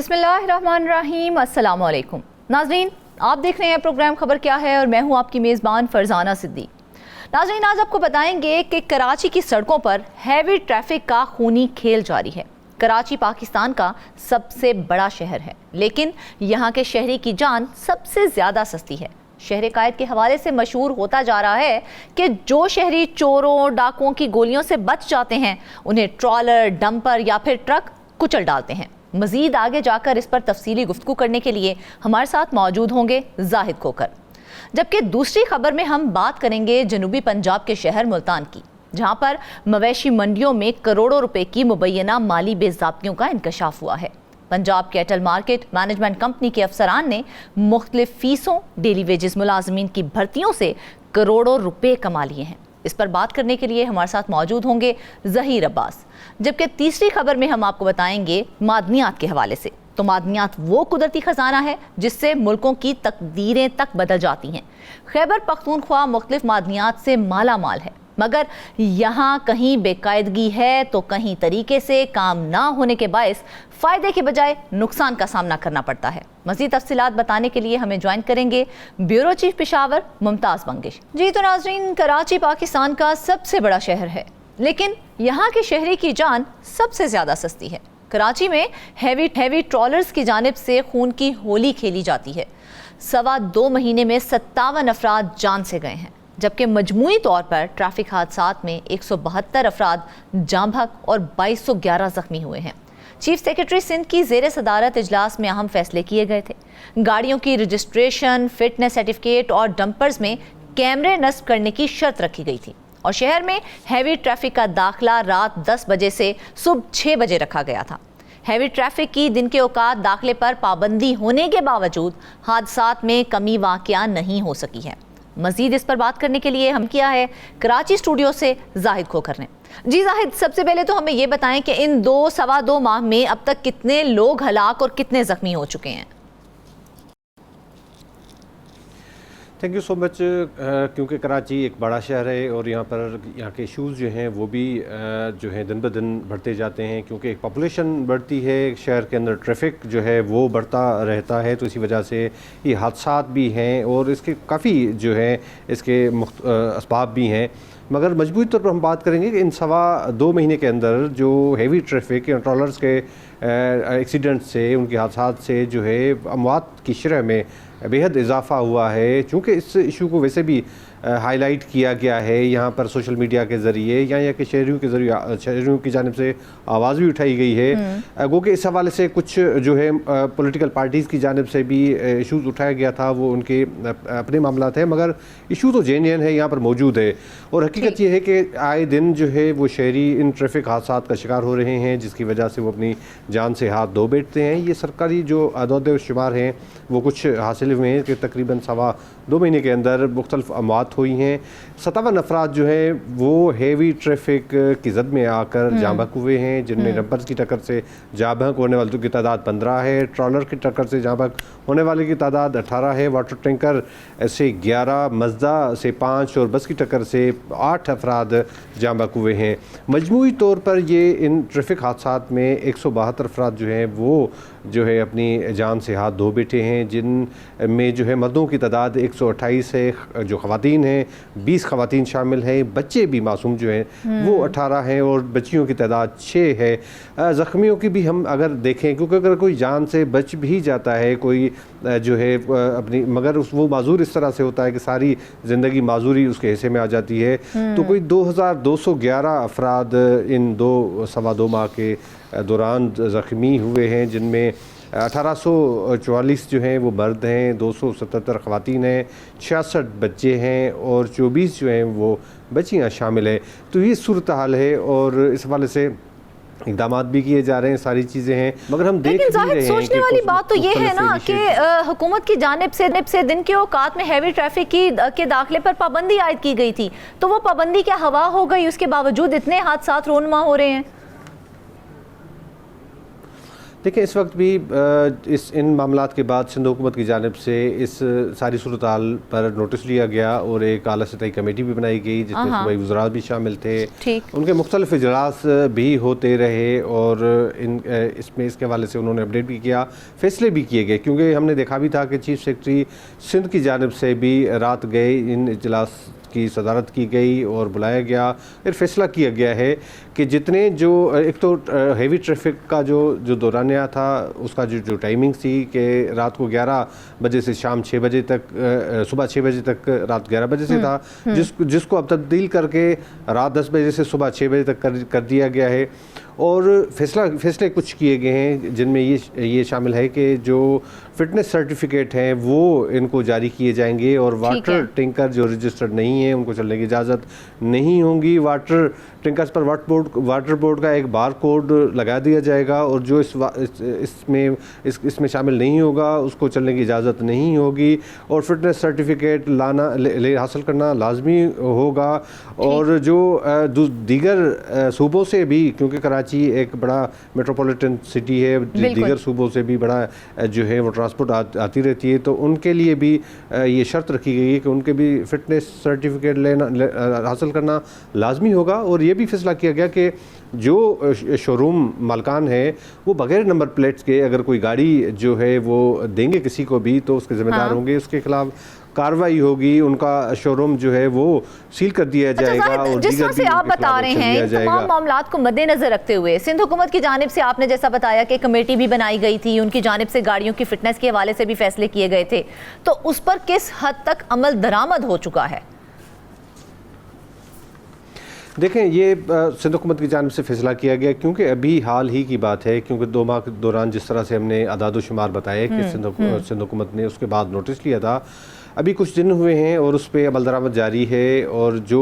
बिस्मिल्लाहिर्रहमानिर्रहीम, अस्सलाम वालेकुम नाज़रीन, आप देख रहे हैं प्रोग्राम खबर क्या है और मैं हूं आपकी मेज़बान फरजाना सिद्दीक। नाज़रीन, आज आपको बताएंगे कि कराची की सड़कों पर हैवी ट्रैफिक का खूनी खेल जारी है। कराची पाकिस्तान का सबसे बड़ा शहर है, लेकिन यहाँ के शहरी की जान सबसे ज़्यादा सस्ती है। शहर कायद के हवाले से मशहूर होता जा रहा है कि जो शहरी चोरों डाकुओं की गोलियों से बच जाते हैं, उन्हें ट्रॉलर, डंपर या फिर ट्रक कुचल डालते हैं। मजीद आगे जाकर इस पर तफसीली गुफ्तगू करने के लिए हमारे साथ मौजूद होंगे जाहिद खोकर। जबकि दूसरी खबर में हम बात करेंगे जनूबी पंजाब के शहर मुल्तान की, जहां पर मवेशी मंडियों में करोड़ों रुपए की मुबैना माली बेज़ाब्तियों का इंकशाफ हुआ है। Punjab cattle market management company के अफसरान ने मुख्तलिफ फीसों, डेली वेजेस मुलाजमीन की भर्तियों से करोड़ों रुपए कमा लिए हैं। इस पर बात करने के लिए हमारे साथ मौजूद होंगे ज़हीर अब्बास। जबकि तीसरी खबर में हम आपको बताएंगे मादनियात के हवाले से। तो मादनियात वो कुदरती खजाना है जिससे मुल्कों की तकदीरें तक बदल जाती हैं। खैबर पख्तूनख्वा मुख्तलिफ मादनियात से माला माल है, मगर यहाँ कहीं बेकायदगी है तो कहीं तरीके से काम ना होने के बायस फ़ायदे के बजाय नुकसान का सामना करना पड़ता है। मज़ीद तफसीलात बताने के लिए हमें ज्वाइन करेंगे ब्यूरो चीफ पेशावर मुमताज़ बंगिश जी। तो नाज़रीन, कराची पाकिस्तान का सबसे बड़ा शहर है, लेकिन यहाँ के शहरी की जान सबसे ज़्यादा सस्ती है। कराची में हैवी ट्रॉलर्स की जानिब से खून की होली खेली जाती है। 2.25 महीने में 57 अफराद जान से गए हैं, जबकि मजमूई तौर पर ट्रैफिक हादसात में 172 अफराद जाँ बहक और 2211 जख्मी हुए हैं। चीफ सेक्रेटरी सिंध की ज़ेर सदारत इजलास में अहम फैसले किए गए थे। गाड़ियों की रजिस्ट्रेशन, फिटनेस सर्टिफिकेट और डंपर्स में कैमरे नस्ब करने की शर्त रखी गई थी और शहर में हैवी ट्रैफिक का दाखिला रात 10 बजे से सुबह 6 बजे रखा गया था। हैवी ट्रैफिक की दिन के औकात दाखिले पर पाबंदी होने के बावजूद हादसात में कमी वाक़या नहीं हो सकी है। मजीद इस पर बात करने के लिए हम किया है कराची स्टूडियो से जाहिद खोकर ने। जी जाहिद, सबसे पहले तो हमें ये बताएं कि इन 2-2.25 माह में अब तक कितने लोग हलाक और कितने जख्मी हो चुके हैं? Thank you so much. क्योंकि कराची एक बड़ा शहर है और यहाँ के इशूज़ जो हैं वो भी जो है दिन ब दिन बढ़ते जाते हैं, क्योंकि एक पॉपुलेशन बढ़ती है, शहर के अंदर ट्रैफिक जो है वो बढ़ता रहता है, तो इसी वजह से ये हादसात भी हैं और इसके काफ़ी जो है इसके असबाब भी हैं। मगर मजबूरी तौर पर हम बात करेंगे कि इन 2.25 महीने के अंदर जो हैवी ट्रैफिक या ट्रॉलर्स के एक्सीडेंट से, उनके हादसात से जो है अमवात की शरह में बेहद इजाफ़ा हुआ है। चूँकि इस इशू को वैसे भी हाईलाइट किया गया है यहाँ पर सोशल मीडिया के ज़रिए या यहाँ के शहरियों की जानिब से आवाज़ भी उठाई गई है। गो कि इस हवाले से कुछ जो है पॉलिटिकल पार्टीज़ की जानिब से भी इशूज़ उठाया गया था, वो उनके अपने मामला थे, मगर इशू तो जेन्युइन है, यहाँ पर मौजूद है। और हकीकत ये है कि आए दिन जो है वो शहरी इन ट्रैफिक हादसात का शिकार हो रहे हैं, जिसकी वजह से वो अपनी जान से हाथ धो बैठते हैं। ये सरकारी जो आदाद व शुमार हैं वो कुछ हासिल हुए हैं कि तकरीबन 2.25 महीने के अंदर मुख्तलिफ अमवात हुई हैं। 57 अफराद जो हैं वो हैवी ट्रैफिक की जद में आकर जाँ बहक हुए हैं, जिनमें डंपर्स की टक्कर से जाँ बहक होने वालों की तादाद 15 है, ट्रॉलर की टक्कर से जाँ बहक होने वाले की तादाद 18 है, वाटर टैंकर से 11, मजदा से 5 और बस की टक्कर से 8 अफराद जाँ बहक हुए हैं। मजमूई तौर पर ये इन ट्रैफिक हादसात में 172 अफराद जो हैं वो जो है अपनी जान से हाथ धो बैठे हैं, जिन में जो है मर्दों की तादाद 128 है, जो ख़वातीन हैं 20 ख़वातीन शामिल हैं, बच्चे भी मासूम जो हैं वो 18 हैं और बच्चियों की तादाद 6 है। ज़ख्मियों की भी हम अगर देखें, क्योंकि अगर कोई जान से बच भी जाता है कोई जो है अपनी, मगर वो माजूर इस तरह से होता है कि सारी ज़िंदगी माजूरी उसके हिस्से में आ जाती है, तो कोई 2211 अफराद इन 2.25 माह के दौरान ज़ख्मी हुए हैं, जिनमें 1844 जो हैं वो मर्द हैं, 277 ख़वातीन हैं, 66 बच्चे हैं और 24 जो हैं वो बच्चियाँ शामिल हैं। तो ये सूरत हाल है और इस हवाले से इक़दाम भी किए जा रहे हैं, सारी चीज़ें हैं, मगर हम देख भी रहे हैं। सोचने वाली बात तो ये है ना कि हुकूमत की जानिब से दिन के औकात में हैवी ट्रैफिक के दाखिले पर पाबंदी आयद की गई थी, तो वो पाबंदी क्या हवा हो गई? उसके बावजूद इतने हादसात रोनमा हो रहे हैं। देखिए, इस वक्त भी इन मामलात के बाद सिंध हुकूमत की जानिब से इस सारी सूरत हाल पर नोटिस लिया गया और एक आला सतही कमेटी भी बनाई गई जिसमें सूबाई वज़रा भी शामिल थे। उनके मुख्तलिफ इजलास भी होते रहे और इसके हवाले से उन्होंने अपडेट भी किया, फैसले भी किए गए, क्योंकि हमने देखा भी था कि चीफ सेक्रेटरी सिंध की जानिब से भी रात गए, इन इजलास की सदारत की गई और बुलाया गया। फिर फैसला किया गया है कि जितने जो एक तो हेवी ट्रैफिक का जो दौरानिया था उसका जो टाइमिंग थी कि रात को 11 बजे से शाम 6 बजे तक, सुबह 6 बजे तक रात 11 बजे से था, जिसको अब तब्दील करके रात 10 बजे से सुबह 6 बजे तक कर दिया गया है। और फैसले कुछ किए गए हैं जिनमें ये शामिल है कि जो फिटनेस सर्टिफिकेट हैं वो इनको जारी किए जाएंगे और वाटर टैंकर जो रजिस्टर्ड नहीं है उनको चलने की इजाज़त नहीं होगी। वाटर टैंकर्स पर वाटर बोर्ड का एक बार कोड लगा दिया जाएगा और जो इसमें शामिल नहीं होगा उसको चलने की इजाज़त नहीं होगी और फिटनेस सर्टिफिकेट हासिल करना लाजमी होगा। और जो दीगर सूबों से भी, क्योंकि कराची एक बड़ा मेट्रोपॉलिटन सिटी है, दीगर सूबों से भी बड़ा जो है वो ट्रांसपोर्ट आती रहती है, तो उनके लिए भी ये शर्त रखी गई है कि उनके भी फिटनेस सर्टिफिकेट हासिल करना लाजमी होगा। और ये भी फैसला किया गया कि जो शोरूम मालकान है वो बगैर नंबर प्लेट्स के अगर कोई गाड़ी जो है वो देंगे किसी को भी तो उसके ज़िम्मेदार होंगे, उसके खिलाफ कार्रवाई होगी, उनका शोरूम जो है वो सील कर दिया जाएगा। और जिस तरह से आप बता रहे हैं तमाम मामलात को मद्देनजर रखते हुए सिंध हुकूमत की जानिब से आपने जैसा बताया कि कमेटी भी बनाई गई थी, उनकी जानिब से गाड़ियों की फिटनेस के हवाले से भी फैसले किए गए थे, तो उस पर किस हद तक अमल दरामद हो चुका है? देखें, ये सिंध हुकूमत की जानिब से फैसला किया गया क्योंकि अभी हाल ही की बात है, क्योंकि 2 माह के दौरान जिस तरह से हमने अदाद शुमार बताए कि सिंध हुकूमत ने उसके बाद नोटिस लिया था, अभी कुछ दिन हुए हैं और उस पर अमल दरामद जारी है और जो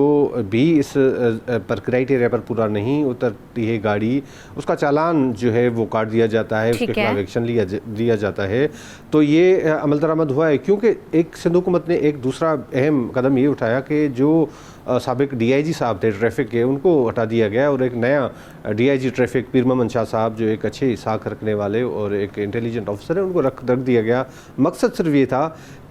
भी इस पर क्राइटेरिया पर पूरा नहीं उतरती है गाड़ी, उसका चालान जो है वो काट दिया जाता है, उसके खिलाफ एक्शन लिया जाता है। तो ये अमल दरामद हुआ है क्योंकि एक सिंध हुकूमत ने एक दूसरा अहम कदम ये उठाया कि जो साबिक DIG साहब थे ट्रैफिक के, उनको हटा दिया गया और एक नया DIG ट्रैफिक पीर मोहम्मद शाह साहब जो एक अच्छे साख रखने वाले और एक इंटेलिजेंट ऑफिसर है, उनको रख दिया गया। मकसद सिर्फ ये था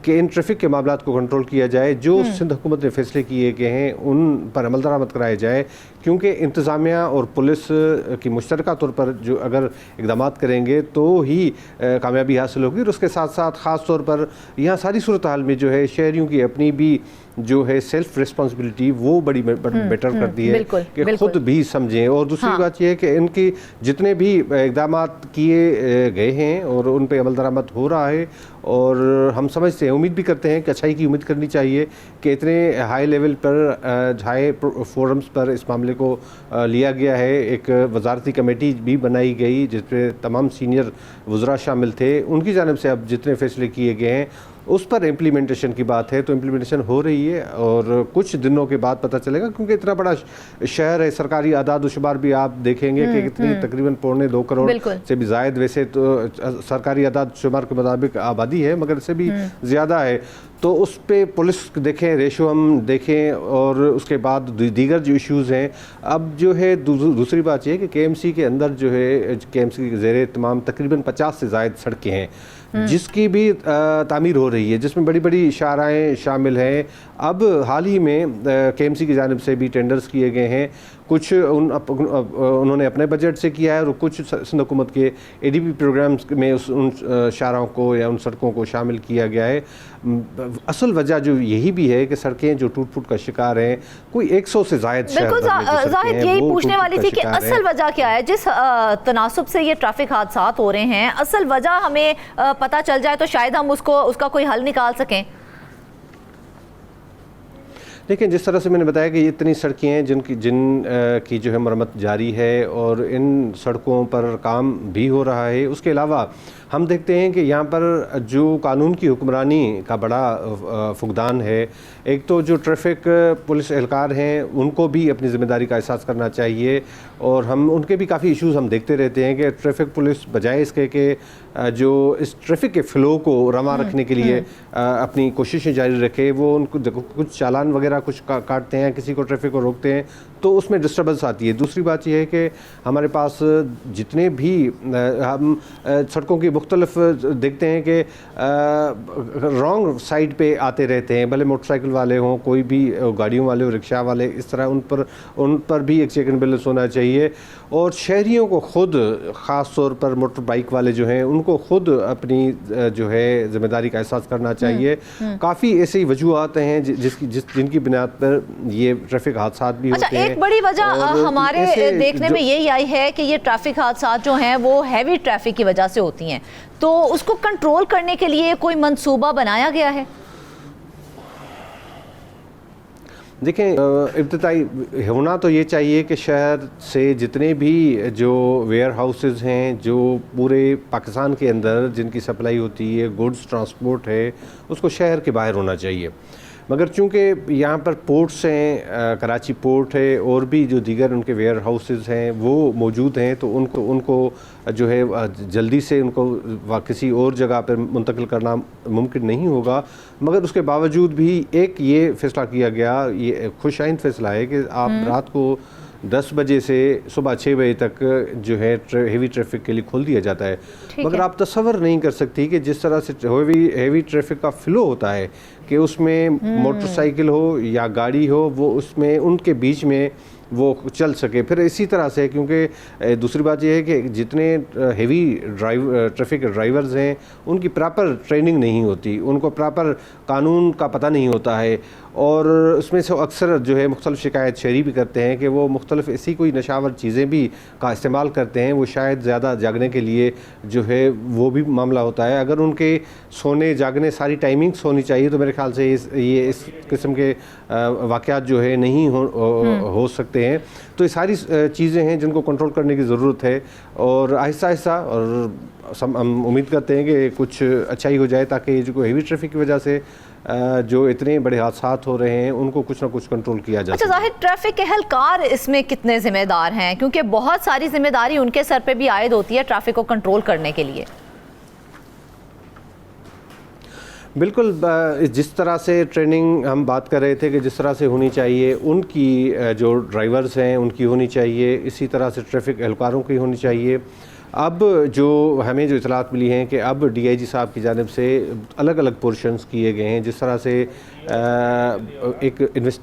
कि इन ट्रैफिक के मामलात को कंट्रोल किया जाए, जो सिंध हुकूमत ने फैसले किए गए हैं उन पर अमल दरामद कराया जाए, क्योंकि इंतज़ामिया और पुलिस की मुश्तरका तौर पर जो अगर इकदाम करेंगे तो ही कामयाबी हासिल होगी। और उसके साथ साथ ख़ास तौर पर यहाँ सारी सूरत हाल में जो है शहरियों की अपनी भी जो है सेल्फ रिस्पॉन्सिबिलिटी वो बड़ी बेटर करती है कि खुद भी समझें। और दूसरी बात यह है कि इनकी जितने भी इकदाम किए गए हैं और उन पर अमल दरामद हो रहा है और हम समझते हैं, उम्मीद भी करते हैं कि अच्छाई की उम्मीद करनी चाहिए कि इतने हाई लेवल पर, हाई फोरम्स पर इस मामले को लिया गया है। एक वजारती कमेटी भी बनाई गई जिसमें तमाम सीनियर वज़रा शामिल थे, उनकी जानिब से अब जितने फैसले किए गए हैं उस पर इम्प्लीमेंटेशन की बात है, तो इम्प्लीमेंटेशन हो रही है और कुछ दिनों के बाद पता चलेगा, क्योंकि इतना बड़ा शहर है। सरकारी आदाद शुमार भी आप देखेंगे कि कितनी तकरीबन 2.25 करोड़ से भी ज़ायद, वैसे तो सरकारी आदाद शुमार के मुताबिक आबादी है मगर इससे भी ज़्यादा है। तो उस पर पुलिस देखें, रेशो हम देखें और उसके बाद दीगर जो इश्यूज़ हैं। अब जो है दूसरी बात यह है कि KMC के अंदर जो है KMC के ज़ेरे तमाम तकरीबन 50 से ज़ायद सड़कें हैं जिसकी भी तामीर हो रही है, जिसमें बड़ी बड़ी शाहराएँ शामिल हैं। अब हाल ही में KMC की जानिब से भी टेंडर्स किए गए हैं, कुछ उन्होंने अपने बजट से किया है और कुछ सिंध हुकूमत के ADB प्रोग्राम्स में उन शाहराओं को या उन सड़कों को शामिल किया गया है। असल वजह जो यही भी है कि सड़कें जो टूट फूट का शिकार हैं, कोई 100 से ज़ायद बिल्कुल जाहिद यही पूछने वाली थी कि असल वजह क्या है, जिस तनासुब से ये ट्रैफिक हादसात हो रहे हैं, असल वजह हमें पता चल जाए तो शायद हम उसका कोई हल निकाल सकें। देखिए, जिस तरह से मैंने बताया कि ये इतनी सड़कें हैं जिनकी जो है मरम्मत जारी है और इन सड़कों पर काम भी हो रहा है। उसके अलावा हम देखते हैं कि यहाँ पर जो कानून की हुक्मरानी का बड़ा फुकदान है। एक तो जो ट्रैफिक पुलिस एहलकार हैं उनको भी अपनी ज़िम्मेदारी का एहसास करना चाहिए और हम उनके भी काफ़ी इश्यूज़ हम देखते रहते हैं कि ट्रैफिक पुलिस बजाय इसके कि जो इस ट्रैफिक के फ़्लो को रवा रखने के लिए अपनी कोशिशें जारी रखे, वो उनको कुछ चालान वगैरह कुछ काटते हैं, किसी को ट्रैफिक को रोकते हैं, तो उसमें डिस्टर्बेंस आती है। दूसरी बात यह है कि हमारे पास जितने भी हम सड़कों की मुख्तलिफ देखते हैं कि रॉन्ग साइड पे आते रहते हैं, भले मोटरसाइकिल वाले हों, कोई भी गाड़ियों वाले हो, रिक्शा वाले, इस तरह उन पर भी एक चेक एंड बैलेंस होना चाहिए। और शहरियों को ख़ुद ख़ास तौर पर मोटर बाइक वाले जो हैं उनको ख़ुद अपनी जो है ज़िम्मेदारी का एहसास करना चाहिए। काफ़ी ऐसी वजूहत हैं जिनकी बुनियाद पर ये ट्रैफिक हादसा भी होते हैं। एक बड़ी वजह हमारे देखने में यही आई है कि ये ट्रैफिक हादसा जो हैं वो हैवी ट्रैफिक की वजह से होती हैं, तो उसको कंट्रोल करने के लिए कोई मंसूबा बनाया गया है? देखें, इब्तिदाई होना तो ये चाहिए कि शहर से जितने भी जो वेयर हाउसेज़ हैं जो पूरे पाकिस्तान के अंदर जिनकी सप्लाई होती है, गुड्स ट्रांसपोर्ट है, उसको शहर के बाहर होना चाहिए। मगर चूँकि यहाँ पर पोर्ट्स हैं, कराची पोर्ट है और भी जो दीगर उनके वेयर हाउसेज़ हैं वो मौजूद हैं, तो उनको जो है जल्दी से उनको किसी और जगह पर मुंतकिल करना मुमकिन नहीं होगा। मगर उसके बावजूद भी एक ये फ़ैसला किया गया, ये खुशाइंद फ़ैसला है कि आप रात को 10 बजे से सुबह 6 बजे तक जो है हेवी ट्रैफिक के लिए खोल दिया जाता है। मगर आप तसव्वुर नहीं कर सकती कि जिस तरह से हेवी ट्रैफिक का फ़्लो होता है कि उसमें मोटरसाइकिल हो या गाड़ी हो, वो उसमें उनके बीच में वो चल सके। फिर इसी तरह से, क्योंकि दूसरी बात यह है कि जितने हेवी ट्रैफिक ड्राइवर्स हैं उनकी प्रॉपर ट्रेनिंग नहीं होती, उनको प्रॉपर कानून का पता नहीं होता है, और उसमें से अक्सर जो है मुख्तलिफ शिकायत शहरी भी करते हैं कि वो मुख्तलिफ ऐसी कोई नशावर चीज़ें भी का इस्तेमाल करते हैं। वो शायद ज़्यादा जागने के लिए जो है वो भी मामला होता है। अगर उनके सोने जागने सारी टाइमिंग्स होनी चाहिए तो मेरे ख्याल से ये इस किस्म के वाक़यात जो है नहीं हो सकते हैं। तो ये सारी चीज़ें हैं जिनको कंट्रोल करने की ज़रूरत है, और आहिस्ता आहिस्ता, और हम उम्मीद करते हैं कि कुछ अच्छा ही हो जाए ताकि ये जो हेवी ट्रैफिक की वजह से जो इतने बड़े हादसा हो रहे हैं उनको कुछ ना कुछ कंट्रोल किया जाए। अच्छा ज़ाहिर, ट्रैफिक के एहलकार इसमें कितने ज़िम्मेदार हैं, क्योंकि बहुत सारी जिम्मेदारी उनके सर पे भी आयद होती है ट्रैफिक को कंट्रोल करने के लिए? बिल्कुल, जिस तरह से ट्रेनिंग हम बात कर रहे थे कि जिस तरह से होनी चाहिए, उनकी जो ड्राइवर्स हैं उनकी होनी चाहिए, इसी तरह से ट्रैफिक एहलकारों की होनी चाहिए। अब जो हमें जो इतलात मिली हैं कि अब DIG साहब की जानिब से अलग अलग पोर्शंस किए गए हैं, जिस तरह से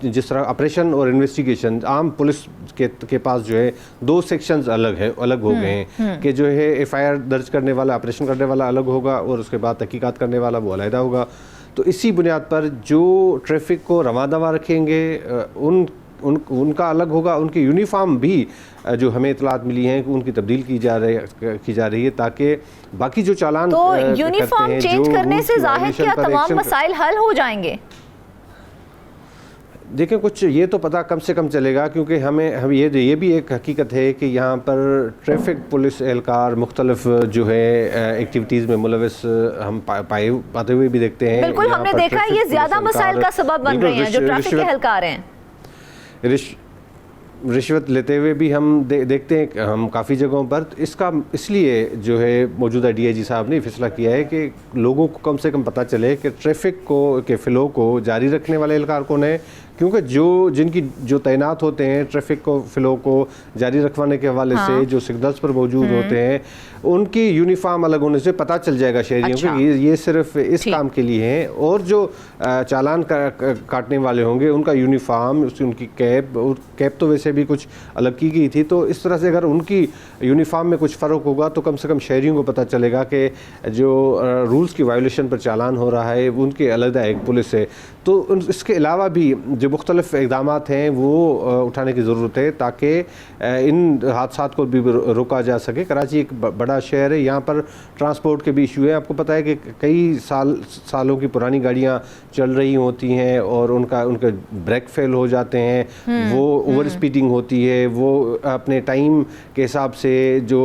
जिस तरह ऑपरेशन और इन्वेस्टिगेशन, आम पुलिस के पास जो है 2 सेक्शंस अलग हो गए हैं कि जो है FIR दर्ज करने वाला, ऑपरेशन करने वाला अलग होगा और उसके बाद तहकीकात करने वाला वो अलहदा होगा। तो इसी बुनियाद पर जो ट्रैफिक को रवां-दवा रखेंगे उनका अलग होगा। उनकी यूनिफॉर्म भी जो हमें इतलात मिली हैं कि उनकी तब्दील की जा रही है ताकि बाकी जो चालान तो यूनिफॉर्म चेंज करने से ज़ाहिर क्या तमाम मसाइल हल हो जाएंगे? देखें, कुछ ये तो पता कम से कम चलेगा, क्योंकि हम ये भी एक हकीकत है कि यहाँ पर ट्रैफिक पुलिस एहलकार मुख्तलिफ जो है एक्टिविटीज़ में मुलविस हम पाते हुए भी देखते हैं। बिल्कुल, हमने देखा है ये ज़्यादा मसाइल का सबब बन रहे हैं जो ट्रैफिक के एहलकार हैं। रिश्वत लेते हुए भी हम देखते हैं हम काफ़ी जगहों पर। इसका इसलिए जो है मौजूदा DIG साहब ने फैसला किया है कि लोगों को कम से कम पता चले कि ट्रैफिक के फ़्लो को जारी रखने वाले एहलकार कौन है, क्योंकि जिनकी तैनात होते हैं ट्रैफिक को फ़्लो को जारी रखवाने के हवाले से, जो सिग्नल्स पर मौजूद होते हैं, उनकी यूनिफॉर्म अलग होने से पता चल जाएगा शहरियों को ये सिर्फ इस काम के लिए हैं। और जो चालान काटने वाले होंगे उनका यूनिफॉर्म, उनकी कैप तो वैसे भी कुछ अलग की गई थी, तो इस तरह से अगर उनकी यूनिफॉर्म में कुछ फ़र्क होगा तो कम से कम शहरियों को पता चलेगा कि जो रूल्स की वायोलेशन पर चालान हो रहा है उनके अलग एक पुलिस है। तो इसके अलावा भी जो मुख्तलिफ इक़दामात हैं वो उठाने की ज़रूरत है ताकि इन हादसात को भी रोका जा सके। कराची एक बड़ा शहर है, यहाँ पर ट्रांसपोर्ट के भी इशू है। आपको पता है कि कई सालों की पुरानी गाड़ियाँ चल रही होती हैं और उनके ब्रेक फेल हो जाते हैं, वो ओवर स्पीडिंग होती है, वो अपने टाइम के हिसाब से जो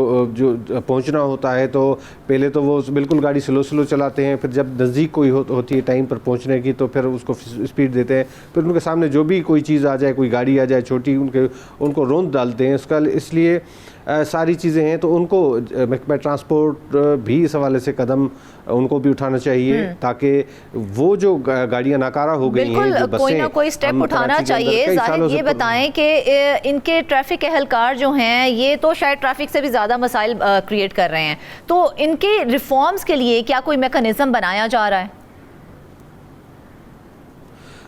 पहुँचना होता है तो पहले तो वो बिल्कुल गाड़ी स्लो चलाते हैं, फिर जब नज़दीक कोई होती है टाइम पर पहुँचने की तो फिर उसको उनको स्पीड देते हैं, फिर उनके सामने जो भी कोई चीज़ आ जाए, कोई गाड़ी आ जाए छोटी, उनको रोंद डालते हैं। उसका इसलिए सारी चीज़ें हैं, तो उनको महकमा ट्रांसपोर्ट भी इस हवाले से कदम उनको भी उठाना चाहिए, ताकि वो जो गाड़ियाँ नाकारा हो गई हैं, जो कोई ना कोई स्टेप उठाना चाहिए। जाहिद ये बताएं कि इनके ट्रैफिक एहलकार जो हैं ये तो शायद ट्रैफिक से भी ज़्यादा मसाइल क्रिएट कर रहे हैं, तो इनके रिफॉर्म्स के लिए क्या कोई मैकेनिज्म बनाया जा रहा है?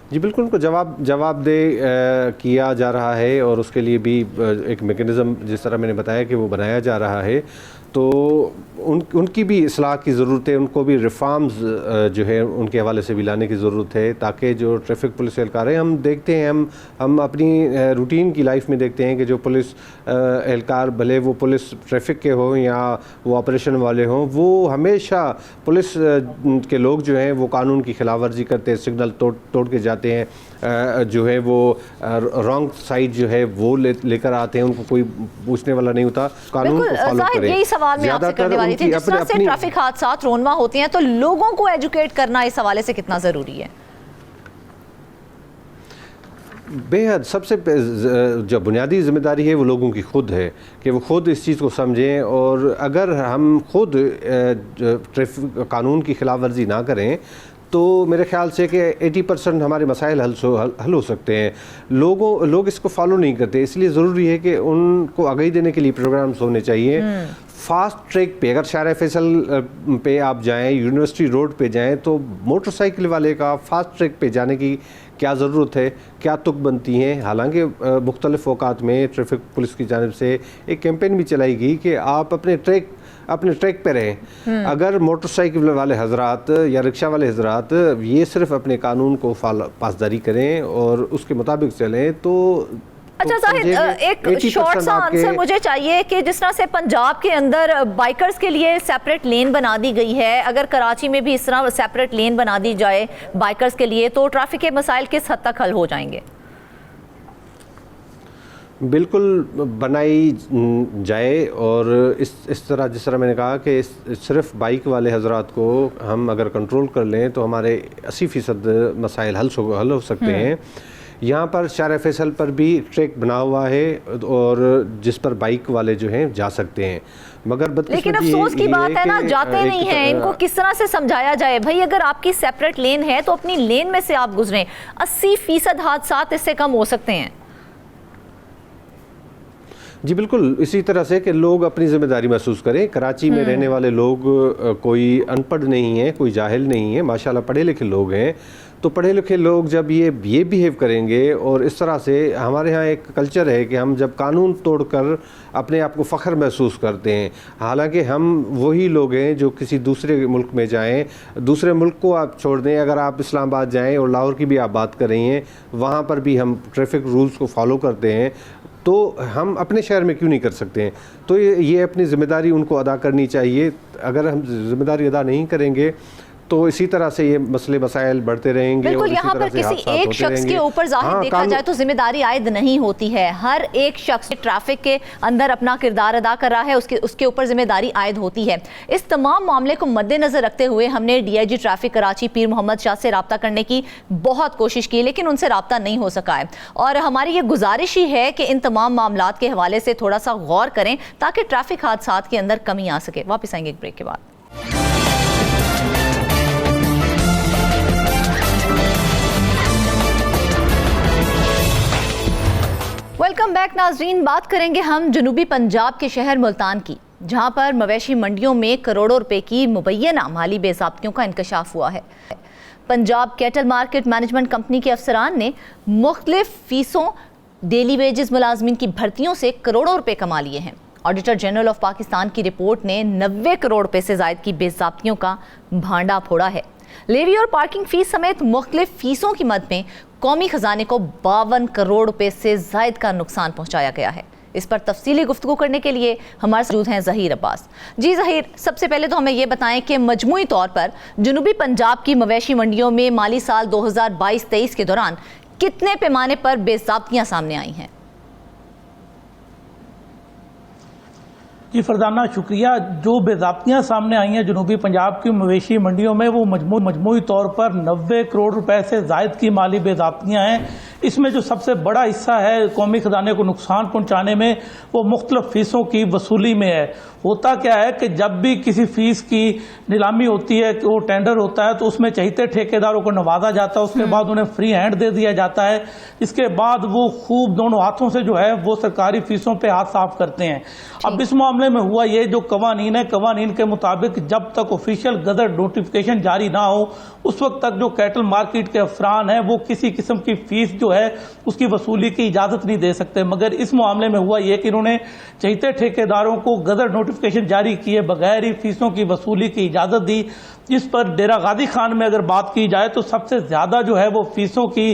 जी बिल्कुल, उनको जवाबदेह किया जा रहा है, और उसके लिए भी एक मेकनिज़म जिस तरह मैंने बताया कि वो बनाया जा रहा है। तो उनकी भी इस्लाह की ज़रूरत है, उनको भी रिफॉर्म्स जो है उनके हवाले से भी लाने की ज़रूरत है, ताकि जो ट्रैफिक पुलिस एहलकार हैं, हम देखते हैं, हम अपनी रूटीन की लाइफ में देखते हैं कि जो पुलिस एहलकार, भले वो पुलिस ट्रैफिक के हों या वो ऑपरेशन वाले हों, वो हमेशा पुलिस के लोग जो हैं वो कानून की खिलाफ वर्जी करते हैं, सिग्नल तोड़ के जाते हैं, जो है वो रॉन्ग साइड जो है वो लेकर आते हैं, उनको कोई पूछने वाला नहीं होता, कानून को फॉलो करें। यही सवाल मैं आपसे करने वाली थी, जिस तरह से ट्रैफिक हादसा रोनमा होते हैं, तो लोगों को एजुकेट करना इस हवाले से कितना ज़रूरी है? बेहद सबसे जो बुनियादी जिम्मेदारी है वो लोगों की खुद है कि वो खुद इस चीज़ को समझें, और अगर हम खुद ट्रैफिक कानून की खिलाफ वर्जी ना करें तो मेरे ख्याल से कि 80% हमारे मसाइल हल हो सकते हैं। लोग इसको फॉलो नहीं करते, इसलिए ज़रूरी है कि उनको आगाही देने के लिए प्रोग्राम्स होने चाहिए। फास्ट ट्रैक पे अगर शारा फैसल पे आप जाएं, यूनिवर्सिटी रोड पे जाएं, तो मोटरसाइकिल वाले का फास्ट ट्रैक पे जाने की क्या ज़रूरत है, क्या तुक बनती हैं। हालांकि मुख्तलिफ़ औकात में ट्रैफिक पुलिस की जानिब से एक कैंपेन भी चलाई गई कि आप अपने ट्रैक पे रहें। अगर मोटरसाइकिल वाले हजरात या रिक्शा वाले हजरात ये सिर्फ अपने कानून को पासदारी करें और उसके मुताबिक चलें तो अच्छा जाहिद, एक शॉर्ट सा आंसर मुझे चाहिए कि जिस तरह से पंजाब के अंदर बाइकर्स के लिए सेपरेट लेन बना दी गई है, अगर कराची में भी इस तरह सेपरेट लेन बना दी जाए बाइकर्स के लिए, तो ट्रैफिक के मसाइल किस हद तक हल हो जाएंगे? बिल्कुल बनाई जाए, और इस तरह जिस तरह मैंने कहा कि सिर्फ बाइक वाले हजरात को हम अगर कंट्रोल कर लें तो हमारे 80% मसाइल हल हो सकते हैं। यहाँ पर शारा फैसल पर भी ट्रैक बना हुआ है और जिस पर बाइक वाले जो हैं जा सकते हैं, मगर लेकिन अफसोस की बात है ना, जाते नहीं हैं। इनको किस तरह से समझाया जाए, भाई अगर आपकी सेपरेट लेन है तो अपनी लेन में से आप गुजरें। 80% हादसात इससे कम हो सकते हैं। जी बिल्कुल, इसी तरह से कि लोग अपनी ज़िम्मेदारी महसूस करें। कराची में रहने वाले लोग कोई अनपढ़ नहीं है, कोई जाहिल नहीं है, माशाल्लाह पढ़े लिखे लोग हैं। तो पढ़े लिखे लोग जब ये बिहेव करेंगे, और इस तरह से हमारे यहाँ एक कल्चर है कि हम जब कानून तोड़कर अपने आप को फ़ख्र महसूस करते हैं, हालांकि हम वही लोग हैं जो किसी दूसरे मुल्क में जाएं। दूसरे मुल्क को आप छोड़ दें, अगर आप इस्लामाबाद जाएं और लाहौर की भी आप बात कर रही हैं, वहाँ पर भी हम ट्रैफिक रूल्स को फॉलो करते हैं, तो हम अपने शहर में क्यों नहीं कर सकते हैं? तो ये अपनी ज़िम्मेदारी उनको अदा करनी चाहिए। अगर हम ज़िम्मेदारी अदा नहीं करेंगे तो इसी तरह से ये मसले मसाइल बढ़ते रहेंगे। बिल्कुल, यहाँ पर किसी एक शख्स के ऊपर जाहिर देखा जाए तो जिम्मेदारी आयद नहीं होती है। हर एक शख्स ट्रैफिक के अंदर अपना किरदार अदा कर रहा है, उसके ऊपर जिम्मेदारी आयद होती है। इस तमाम मामले को मद्देनजर रखते हुए हमने DIG ट्रैफिक कराची पीर मोहम्मद शाह से रब्ता करने की बहुत कोशिश की, लेकिन उनसे रब्ता नहीं हो सका है। और हमारी ये गुजारिश ही है कि इन तमाम मामलात के हवाले से थोड़ा सा गौर करें ताकि ट्रैफिक हादसात के अंदर कमी आ सके। वापस आएंगे एक ब्रेक के बाद। वेलकम बैक नाजरीन। बात करेंगे हम जनूबी पंजाब के शहर मुल्तान की, जहां पर मवेशी मंडियों में करोड़ों रुपए की मुबैना माली बेज़ाब्तियों का इंकशाफ हुआ है। Punjab cattle market management company के अफसरान ने मुख्तलिफ फीसों, डेली वेजेस मुलाजमीन की भर्तियों से करोड़ों रुपए कमा लिए हैं। ऑडिटर जनरल ऑफ पाकिस्तान की रिपोर्ट ने 90 करोड़ रुपए से जायद की बेज़ाब्तियों का भांडा फोड़ा है। लेवी और पार्किंग फीस समेत मुख्तलिफ फीसों की मद में कौमी खजाने को 52 करोड़ रुपए से जायद का नुकसान पहुंचाया गया है। इस पर तफसीली गुफ्तगू करने के लिए हमारे साथ मौजूद हैं ज़हीर अब्बास। जी ज़हीर, सबसे पहले तो हमें ये बताएं कि मजमूई तौर पर जनूबी पंजाब की मवेशी मंडियों में माली साल 2022-23 के दौरान कितने पैमाने पर बेज़ाब्तियां सामने आई हैं? जी फरजाना शुक्रिया। जो बेज़ाब्तियाँ सामने आई हैं जनूबी पंजाब की मवेशी मंडियों में, वो मजमूई तौर पर 90 करोड़ रुपए से ज़ायद की माली बेज़ाब्तियाँ हैं। इसमें जो सबसे बड़ा हिस्सा है कौमी खजाने को नुकसान पहुंचाने में, वो मुख्तलिफ फीसों की वसूली में है। होता क्या है कि जब भी किसी फीस की नीलामी होती है, कि वो टेंडर होता है, तो उसमें चहीते ठेकेदारों को नवाजा जाता है, उसके बाद उन्हें फ्री हैंड दे दिया जाता है। इसके बाद वो खूब दोनों हाथों से जो है वो सरकारी फीसों पे हाथ साफ करते हैं। अब इस मामले में हुआ ये, जो कवानीन है, कवानीन के मुताबिक जब तक ऑफिशियल गजट नोटिफिकेशन जारी ना हो, उस वक्त तक जो कैटल मार्केट के अफसरान हैं वो किसी किस्म की फीस जो है उसकी वसूली की इजाजत नहीं दे सकते। मगर इस मामले में हुआ ये कि इन्होंने चहीते ठेकेदारों को गजट नोटिफिकेशन जारी किए बगैर ही फीसों की वसूली की इजाजत दी, जिस पर डेरा गाजी खान में अगर बात की जाए तो सबसे ज्यादा जो है वो फीसों की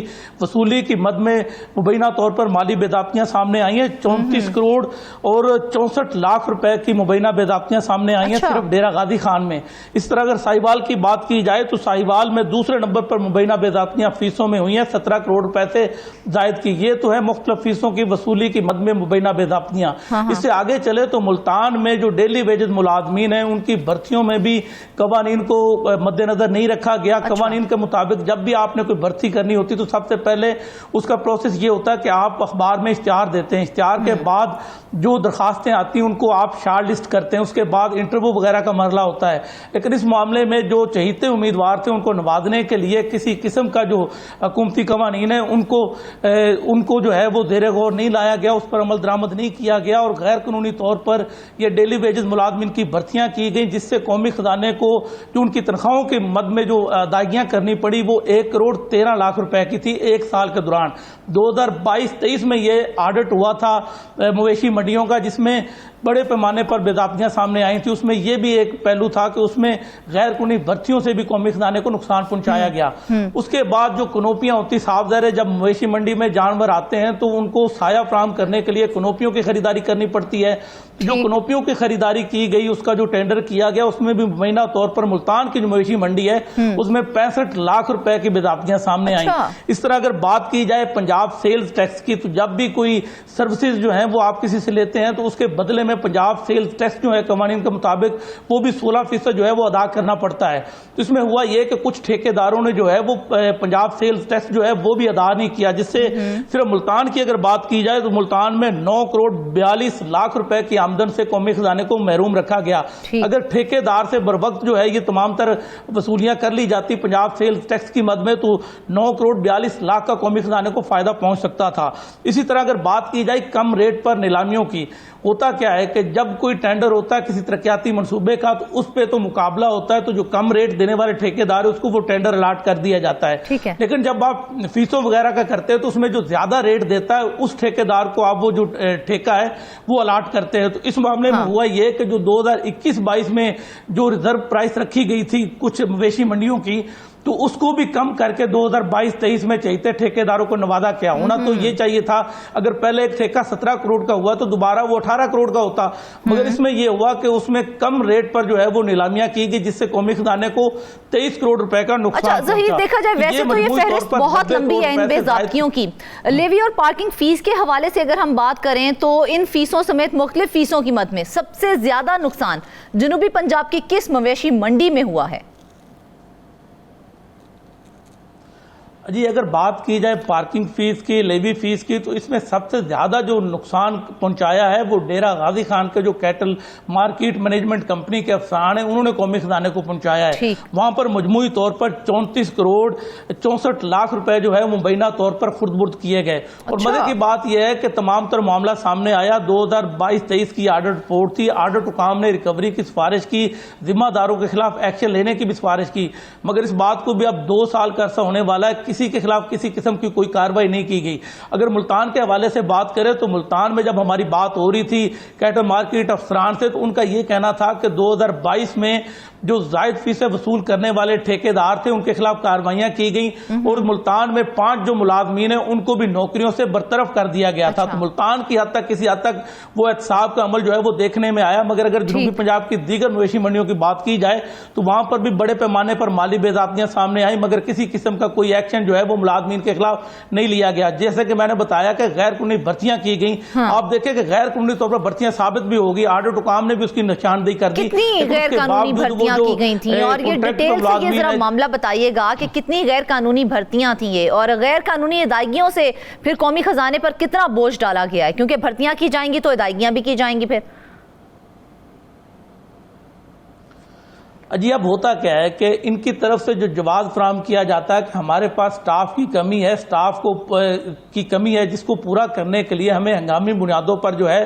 वसूली की मद में मुबैना तौर पर माली बेदाब्तियां सामने आई हैं। 34 करोड़ और 64 लाख रुपए की मुबैना बेदाब्तियां सामने आई हैं सिर्फ डेरा गाजी खान में। इस तरह अगर साहिवाल की बात की जाए तो साहिवाल में दूसरे नंबर पर मुबैना बेदाब्तियां फीसों में हुई हैं, 17 करोड़ रुपए से जायद की। ये तो है मुख्तलिफ फीसों की वसूली की मद में मुबैना बेदाब्तियां। इससे आगे चले तो मुल्तान में जो डेली वेजेस मुलाजमीन हैं उनकी भर्तियों में भी कवानीन को मद्देनजर नहीं रखा गया। कवानीन के मुताबिक जब भी आपने कोई भर्ती करनी होती तो सबसे पहले उसका प्रोसेस ये होता है कि आप अखबार में इश्तिहार देते हैं, इश्तिहार के बाद जो दरखास्तें आती हैं उनको आप शार्ट लिस्ट करते हैं, उसके बाद इंटरव्यू वगैरह का मरला होता है। लेकिन इस मामले में जो चहीते उम्मीदवार थे उनको नवाजने के लिए किसी किस्म का जो हुकूमती कवानीन है उनको जो है वो ज़ेरे गौर नहीं लाया गया, उस पर अमल दरामद नहीं किया गया और गैर कानूनी तौर पर ये डेली वेजेस मुलाजमीन की भर्तियां की गई, जिससे कौमी खजाने को जो उनकी तनख्वाहों के मद में जो अदायगियां करनी पड़ी वो 1 करोड़ 13 लाख रुपए की थी एक साल के दौरान। 2022-23 में ये ऑडिट हुआ था मवेशी मंडियों का, जिसमें बड़े पैमाने पर बेदाब्तियां सामने आई थी। उसमें यह भी एक पहलू था कि उसमें गैर कानूनी भर्तियों से भी कौमी खजाने को नुकसान पहुंचाया गया। उसके बाद जो कनोपियां होती, साफ ज़ाहिर है जब मवेशी मंडी में जानवर आते हैं तो उनको साया फराहम करने के लिए कनोपियों की खरीदारी करनी पड़ती है। जो कनोपियों की खरीदारी की गई, उसका जो टेंडर किया गया, उसमें भी मुबैना तौर पर मुल्तान की जो मवेशी मंडी है उसमें 65 लाख रुपए की बेदाब्तियां सामने आई। इस तरह अगर बात की जाए पंजाब सेल्स टैक्स की, तो जब भी कोई सर्विसेज जो है वो आप किसी से लेते हैं तो उसके बदले में पंजाब सेल्स टैक्स जो है कवानीन के मुताबिक वो भी 16% जो है वो अदा करना पड़ता है। तो इसमें हुआ ये कि कुछ ठेकेदारों ने जो है वो पंजाब सेल्स टैक्स जो है वो भी अदा नहीं किया, जिससे सिर्फ मुल्तान की अगर बात की जाए तो मुल्तान में 9 करोड़ 42 लाख रुपए की आमदन से कौमी खजाने को महरूम रखा गया। अगर ठेकेदार से बर वक्त जो है ये तमाम तर वसूलियां कर ली जाती पंजाब सेल्स टैक्स की मद में, तो 9 करोड़ 42 लाख का कौमी खजाने को फायदा पहुंच सकता था। इसी तरह अगर बात की जाए कम रेट पर नीलामियों की, होता क्या है कि जब कोई टेंडर होता है किसी तरक्याती मंसूबे का तो उस पे तो मुकाबला होता है, तो जो कम रेट देने वाले ठेकेदार है उसको वो टेंडर अलाट कर दिया जाता है। लेकिन जब आप फीसों वगैरह का करते हैं तो उसमें जो ज्यादा रेट देता है उस ठेकेदार को आप वो जो ठेका है वो अलाट करते हैं। तो इस मामले में हुआ ये कि जो 2021-22 में जो रिजर्व प्राइस रखी गई थी कुछ मवेशी मंडियों की, तो उसको भी कम करके 2022-23 में चहीते ठेकेदारों को नवाजा किया। होना तो ये चाहिए था, अगर पहले एक ठेका 17 करोड़ का हुआ तो दोबारा वो 18 करोड़ का होता, मगर इसमें ये हुआ कि उसमें कम रेट पर जो है वो नीलामियां की गई, जिससे कौमी खजाने को 23 करोड़ रुपए का नुकसान। अच्छा ज़हीर, देखा जाए वैसे तो ये फहरिस्त बहुत लंबी है इन बेज़ाब्तियों की। लेवी और पार्किंग फीस के हवाले से अगर हम बात करें तो इन फीसों समेत मुख्तलिफ फीसों की मद में सबसे ज्यादा नुकसान जनूबी पंजाब की किस मवेशी मंडी में हुआ है? जी अगर बात की जाए पार्किंग फीस की, लेवी फीस की, तो इसमें सबसे ज्यादा जो नुकसान पहुंचाया है वो डेरा गाजी खान के जो कैटल मार्केट मैनेजमेंट कंपनी के अफसरान हैं उन्होंने कौमी खजाने को पहुंचाया है। वहां पर मजमूई तौर पर 34 करोड़ 64 लाख रुपए जो है मुबैना तौर पर खुर्द-बुर्द किए गए। और मजे की बात यह है कि तमाम तर मामला सामने आया 2022-23 की ऑडिट रिपोर्ट थी। ऑडिट हुकाम ने रिकवरी की सिफारिश की, जिम्मेदारों के खिलाफ एक्शन लेने की भी सिफारिश की, मगर इस बात को भी अब 2 साल का अरसा होने वाला है, किसी के खिलाफ किसी किस्म की कोई कार्रवाई नहीं की गई। अगर मुल्तान के हवाले से बात करें तो मुल्तान में जब हमारी बात हो रही थी कैटल मार्केट अफसरान से, तो उनका यह कहना था कि 2022 में जो जायद फीसें वसूल करने वाले ठेकेदार थे उनके खिलाफ कार्रवाइयां की गई और मुल्तान में 5 जो मुलाजमीन हैं उनको भी नौकरियों से बरतरफ कर दिया गया था। तो मुल्तान की हद तक किसी हद तक वो एहतसाब का अमल जो है वो देखने में आया। मगर अगर जनूबी पंजाब की दीगर मवेशी मंडियों की बात की जाए तो वहां पर भी बड़े पैमाने पर माली बेज़ाब्तियां सामने आई, मगर किसी किस्म का कोई एक्शन जो है वो मुलाजमीन के खिलाफ नहीं लिया गया। जैसे कि मैंने बताया कि गैर कानूनी भर्तियां की गई। आप देखें कि गैर कानूनी तौर पर भर्तियां साबित भी होगी, आर्डर टू काम ने भी उसकी निशानदेही कर दी। कितनी गैर कानूनी भर्तियां की गई थी और ये डिटेल से ये जरा मामला बताइएगा कि कितनी गैर कानूनी भर्तियां थी ये, और गैर कानूनी अदायगियों से फिर कौमी खजाने पर कितना बोझ डाला गया है, क्योंकि भर्तियां की जाएंगी तो अदायगियां भी की जाएंगी। फिर अजी अब होता क्या है कि इनकी तरफ से जो जवाब फराहम किया जाता है कि हमारे पास स्टाफ की कमी है, स्टाफ की कमी है, जिसको पूरा करने के लिए हमें हंगामी बुनियादों पर जो है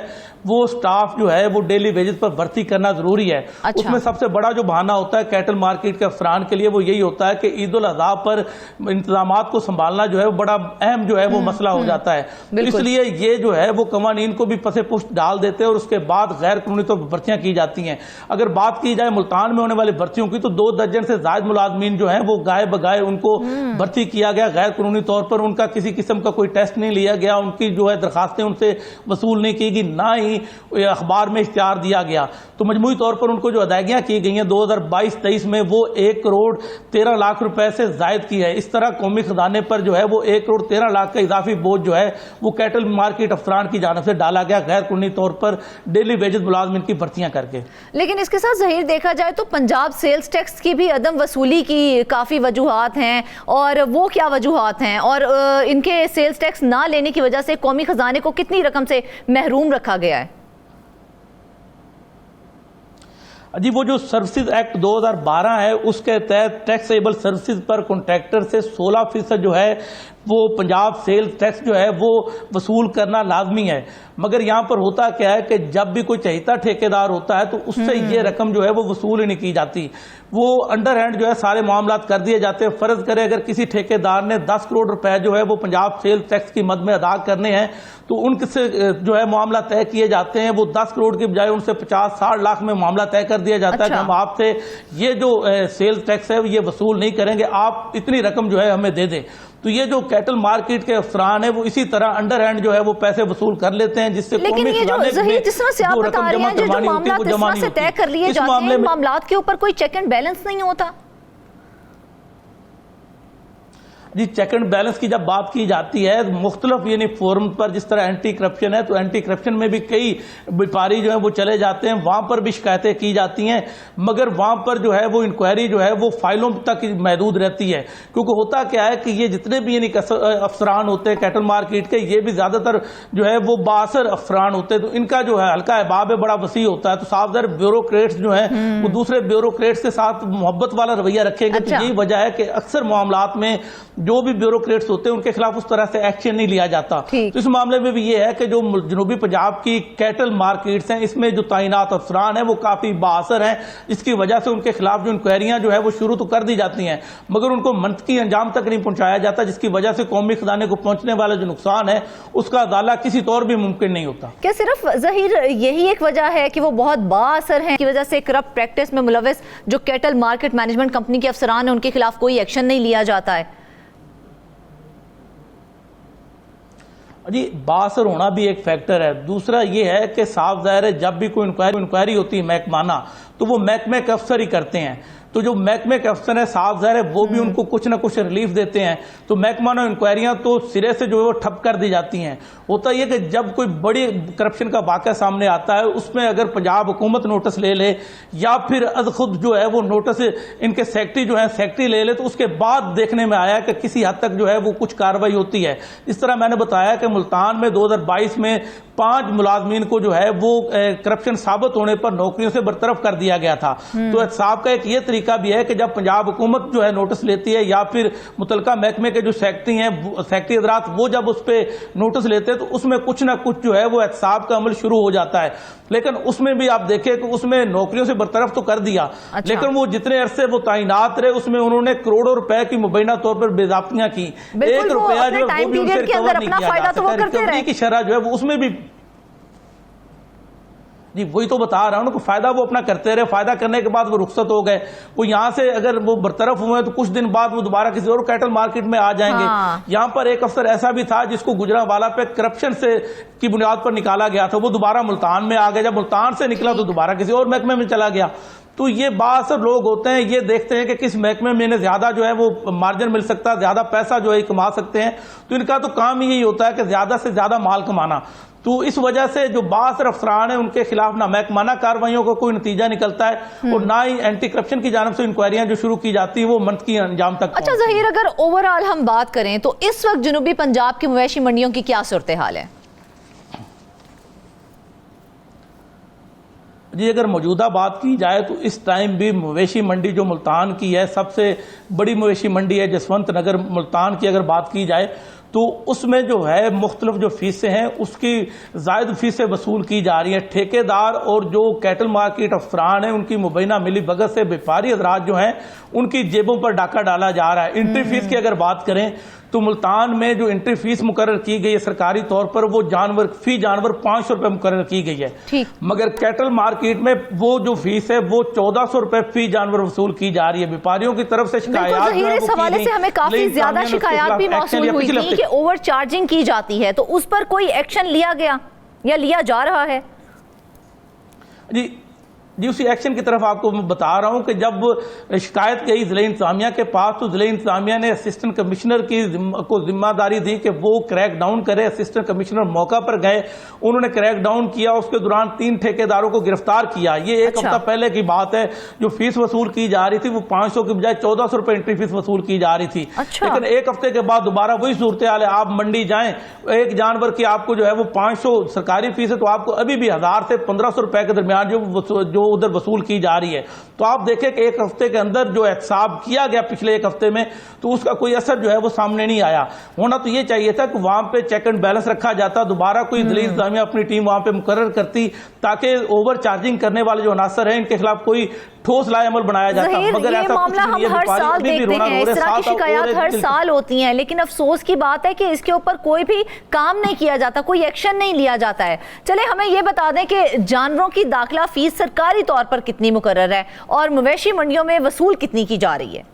वो स्टाफ जो है वो डेली वेजेस पर भर्ती करना जरूरी है। उसमें सबसे बड़ा जो बहाना होता है कैटल मार्केट के अफसरान के लिए वो यही होता है कि ईद उल अज़हा पर इंतजामात को संभालना जो है वो बड़ा अहम जो है वो मसला हो जाता है। इसलिए ये जो है वो कवानीन को भी पसे पुष्ट डाल देते हैं और उसके बाद गैर कानूनी तौर पर भर्तियां की जाती हैं। अगर बात की जाए मुल्तान में होने वाली भर्तियों की तो 2 दर्जन से ज्यादा मुलाजमीन जो है वो गाय बगाए उनको भर्ती किया गया गैर कानूनी तौर पर। उनका किसी किस्म का कोई टेस्ट नहीं लिया गया, उनकी जो है दरखास्तें उनसे वसूल नहीं की गई, ना ही अखबार में इश्तिहार दिया गया। तो मजमूई तौर पर उनको जो अदायगियां की गई हैं 2022-23 में वो 1 करोड़ 13 लाख रुपए से जायद की है। इस तरह कौमी खजाने पर जो है वो 1 करोड़ 13 लाख का इजाफी बोझ जो है वो कैटल मार्केट अफसरान की जानिब से डाला गया गैर कानूनी तौर पर डेली वेजेस मुलाजमीन की भर्तियां करके। लेकिन इसके साथ ज़हीर देखा जाए तो पंजाब सेल्स टैक्स की भी अदम वसूली की काफ़ी वजूहात हैं, और वो क्या वजूहात हैं, और इनके सेल्स टैक्स ना लेने की वजह से कौमी खजाने को कितनी रकम से महरूम रखा गया है? जी वो जो सर्विसेज एक्ट 2012 है उसके तहत टैक्सेबल सर्विसेज पर कॉन्ट्रैक्टर से 16% जो है वो पंजाब सेल्स टैक्स जो है वो वसूल करना लाजमी है। मगर यहाँ पर होता क्या है कि जब भी कोई चहेता ठेकेदार होता है तो उससे ये रकम जो है वो वसूल ही नहीं की जाती, वो अंडर हैंड जो है सारे मामलात कर दिए जाते हैं। फर्ज करें अगर किसी ठेकेदार ने 10 करोड़ रुपए जो है वो पंजाब सेल्स टैक्स की मद में अदा करने हैं तो उनसे जो है मामला तय किए जाते हैं। वो 10 करोड़ की बजाय उनसे 50-60 लाख में मामला तय कर दिया जाता है कि हम आपसे ये जो सेल्स टैक्स है ये वसूल नहीं करेंगे, आप इतनी रकम जो है हमें दे दें। तो ये जो कैटल मार्केट के अफसरान है वो इसी तरह अंडर हैंड जो है वो पैसे वसूल कर लेते हैं, जिससे लेकिन ये जो जिस तरह से आप बता रहे हैं जो मामला इस तरह से तय कर लिए जाते हैं, मामलात के ऊपर कोई चेक एंड बैलेंस नहीं होता। जी चेक एंड बैलेंस की जब बात की जाती है मुख्तलिफ यानी फोरम पर, जिस तरह एंटी करप्शन है तो एंटी करप्शन में भी कई व्यापारी जो है वो चले जाते हैं, वहां पर भी शिकायतें की जाती हैं, मगर वहां पर जो है वो इंक्वायरी जो है वो फाइलों तक महदूद रहती है। क्योंकि होता क्या है कि ये जितने भी यानी अफसरान होते हैं कैटल मार्केट के, ये भी ज्यादातर जो है वो बासर अफसरान होते हैं, तो इनका जो है हल्का अहबाब है बड़ा वसी होता है। तो साफदार ब्यूरोक्रेट्स जो है वो दूसरे ब्यूरोक्रेट्स के साथ मोहब्बत वाला रवैया रखेंगे। तो यही वजह है कि अक्सर मामलात में जो भी ब्यूरोक्रेट्स होते हैं उनके खिलाफ उस तरह से एक्शन नहीं लिया जाता। तो इस मामले में भी ये है कि जो जनूबी पंजाब की कैटल मार्केट्स हैं इसमें जो तैनात अफसरान हैं वो काफी बाअसर हैं, जिसकी वजह से उनके खिलाफ जो इंक्वायरियां जो है वो शुरू तो कर दी जाती हैं मगर उनको मंतकी अंजाम तक नहीं पहुंचाया जाता, जिसकी वजह से कौमी खजाने को पहुंचने वाला जो नुकसान है उसका अदाला किसी तौर भी मुमकिन नहीं होता। क्या सिर्फ ज़हीर यही एक वजह है कि वो बहुत बाअसर हैं की वजह से करप्ट प्रैक्टिस में मुलविस जो कैटल मार्केट मैनेजमेंट कंपनी के अफसरान हैं उनके खिलाफ कोई एक्शन नहीं लिया जाता है? जी बाअसर होना भी एक फैक्टर है। दूसरा ये है कि साफ जाहिर है जब भी कोई इंक्वायरी होती है महकमाना तो वो महकमे के अफसर ही करते हैं। तो जो महकमे के अफसर है साफ जाहिर है वो भी उनको कुछ ना कुछ रिलीफ देते हैं, तो महकमाना इंक्वायरियां तो सिरे से जो है वो ठप कर दी जाती हैं। होता यह कि जब कोई बड़ी करप्शन का वाक़या सामने आता है उसमें अगर पंजाब हुकूमत नोटिस ले ले या फिर खुद जो है वो नोटिस इनके सेक्रेटरी जो है सेक्रेटरी ले ले तो उसके बाद देखने में आया कि किसी हद तक जो है वो कुछ कार्रवाई होती है। इस तरह मैंने बताया कि मुल्तान में 2022 में 5 मुलाजमीन को जो है वो करप्शन साबित होने पर नौकरियों से बरतरफ कर दिया गया था। तो एहतसाब का एक ये तरीका भी है कि जब पंजाब हुकूमत जो है नोटिस लेती है या फिर मुतलका महकमे के जो सेक्रेटरी हैं सेक्रेटरी हजरात वो जब उस पर नोटिस लेते हैं तो उसमें कुछ ना कुछ जो है वो एहतसाब का अमल शुरू हो जाता है। लेकिन उसमें भी आप देखें कि उसमें नौकरियों से बरतरफ तो कर दिया, लेकिन वो जितने अरसे वो तैनात रहे उसमें उन्होंने करोड़ों रुपए की मुबैना तौर पर बेजाब्तियां की। 1 रुपया जो है वो भी उनसे रिकवर नहीं किया जा सका। रिकवरी की शरह जो है वो उसमें भी जी वही तो बता रहा हूँ ना, फायदा वो अपना करते रहे, फायदा करने के बाद वो रुखसत हो गए, वो यहाँ से अगर वो बरतरफ हुए तो कुछ दिन बाद वो दोबारा किसी और कैटल मार्केट में आ जाएंगे। यहाँ पर एक अफसर ऐसा भी था जिसको गुजरांवाला पे करप्शन से की बुनियाद पर निकाला गया था, वो दोबारा मुल्तान में आ गया, जब मुल्तान से निकला तो दोबारा किसी और महकमे में चला गया। तो ये बासर लोग होते हैं, ये देखते हैं कि किस महकमे में इन्हें ज्यादा जो है वो मार्जिन मिल सकता है, ज्यादा पैसा जो है कमा सकते हैं, तो इनका तो काम ही यही होता है कि ज्यादा से ज्यादा माल कमाना। तो इस वजह से जो बासर अफसरान है उनके खिलाफ ना महकमाना कार्रवाइयों का कोई नतीजा निकलता है और ना ही एंटी करप्शन की जानिब से इंक्वायरियां जो शुरू की जाती है वो मंतकी अंजाम तक। अच्छा ज़हीर, अगर ओवरऑल हम बात करें तो इस वक्त जनूबी पंजाब की मवेशी मंडियों की क्या सूरत हाल है? जी अगर मौजूदा बात की जाए तो इस टाइम भी मवेशी मंडी जो मुल्तान की है, सबसे बड़ी मवेशी मंडी है जसवंत नगर मुल्तान की, अगर बात की जाए तो उसमें जो है मुख्तलिफ जो फीसें हैं उसकी जायद फीसें वसूल की जा रही हैं। ठेकेदार और जो कैटल मार्केट अफसरान हैं उनकी मुबैना मिली भगत से व्यापारी हजरात जो हैं उनकी जेबों पर डाका डाला जा रहा है। एंट्री फीस की अगर बात करें तो मुल्तान में जो एंट्री फीस मुकर्रर की गई है सरकारी तौर पर वो फी जानवर 500 रुपए मुकर्रर की गई है, मगर कैटल मार्केट में वो जो फीस है वो 1400 रुपए फी जानवर वसूल की जा रही है। व्यापारियों की तरफ से शिकायत इस हवाले से हमें काफी ज्यादा शिकायत भी मौसूल हुई थी कि ओवर चार्जिंग की जाती है, तो उस पर कोई एक्शन लिया गया या लिया जा रहा है? जी उसी एक्शन की तरफ आपको मैं बता रहा हूं कि जब शिकायत गई ज़िला इंतजामिया के पास तो ज़िला इंतजामिया ने असिस्टेंट कमिश्नर को जिम्मेदारी दी कि वो क्रैक डाउन करे। असिस्टेंट कमिश्नर मौका पर गए, उन्होंने क्रैक डाउन किया, उसके दौरान 3 ठेकेदारों को गिरफ्तार किया। ये एक हफ्ता पहले की बात है। जो फीस वसूल की जा रही थी वो 500 की बजाय 1400 रुपए एंट्री फीस वसूल की जा रही थी। लेकिन एक हफ्ते के बाद दोबारा वही सूरत हाल है, आप मंडी जाएं, एक जानवर की आपको जो है वो 500 सरकारी फीस है तो आपको अभी भी 1000 से 1500 रुपए के दरमियान जो उधर वसूल की जा रही है। तो आप देखें कि एक हफ्ते के अंदर जो एहसाब किया गया पिछले एक हफ्ते में तो उसका कोई असर जो है वो सामने नहीं आया। होना तो ये चाहिए था कि वहां पे चेक एंड बैलेंस रखा जाता, दोबारा कोई ज़िला इंतजामिया अपनी टीम वहां पे मुकर्रर करती ताकि ओवर चार्जिंग करने वाले जो अनासर हैं इनके खिलाफ कोई ठोस लाएअमल बनाया जाता। मगर ऐसा मामला हम हर साल देखते हैं, इस तरह की शिकायत हर साल होती हैं, लेकिन अफसोस की बात है कि इसके ऊपर कोई भी काम नहीं किया जाता, कोई एक्शन नहीं लिया जाता है। चले हमें ये बता दें कि जानवरों की दाखिला फीस सरकारी तौर पर कितनी मुकर्रर है और मवेशी मंडियों में वसूल कितनी की जा रही है?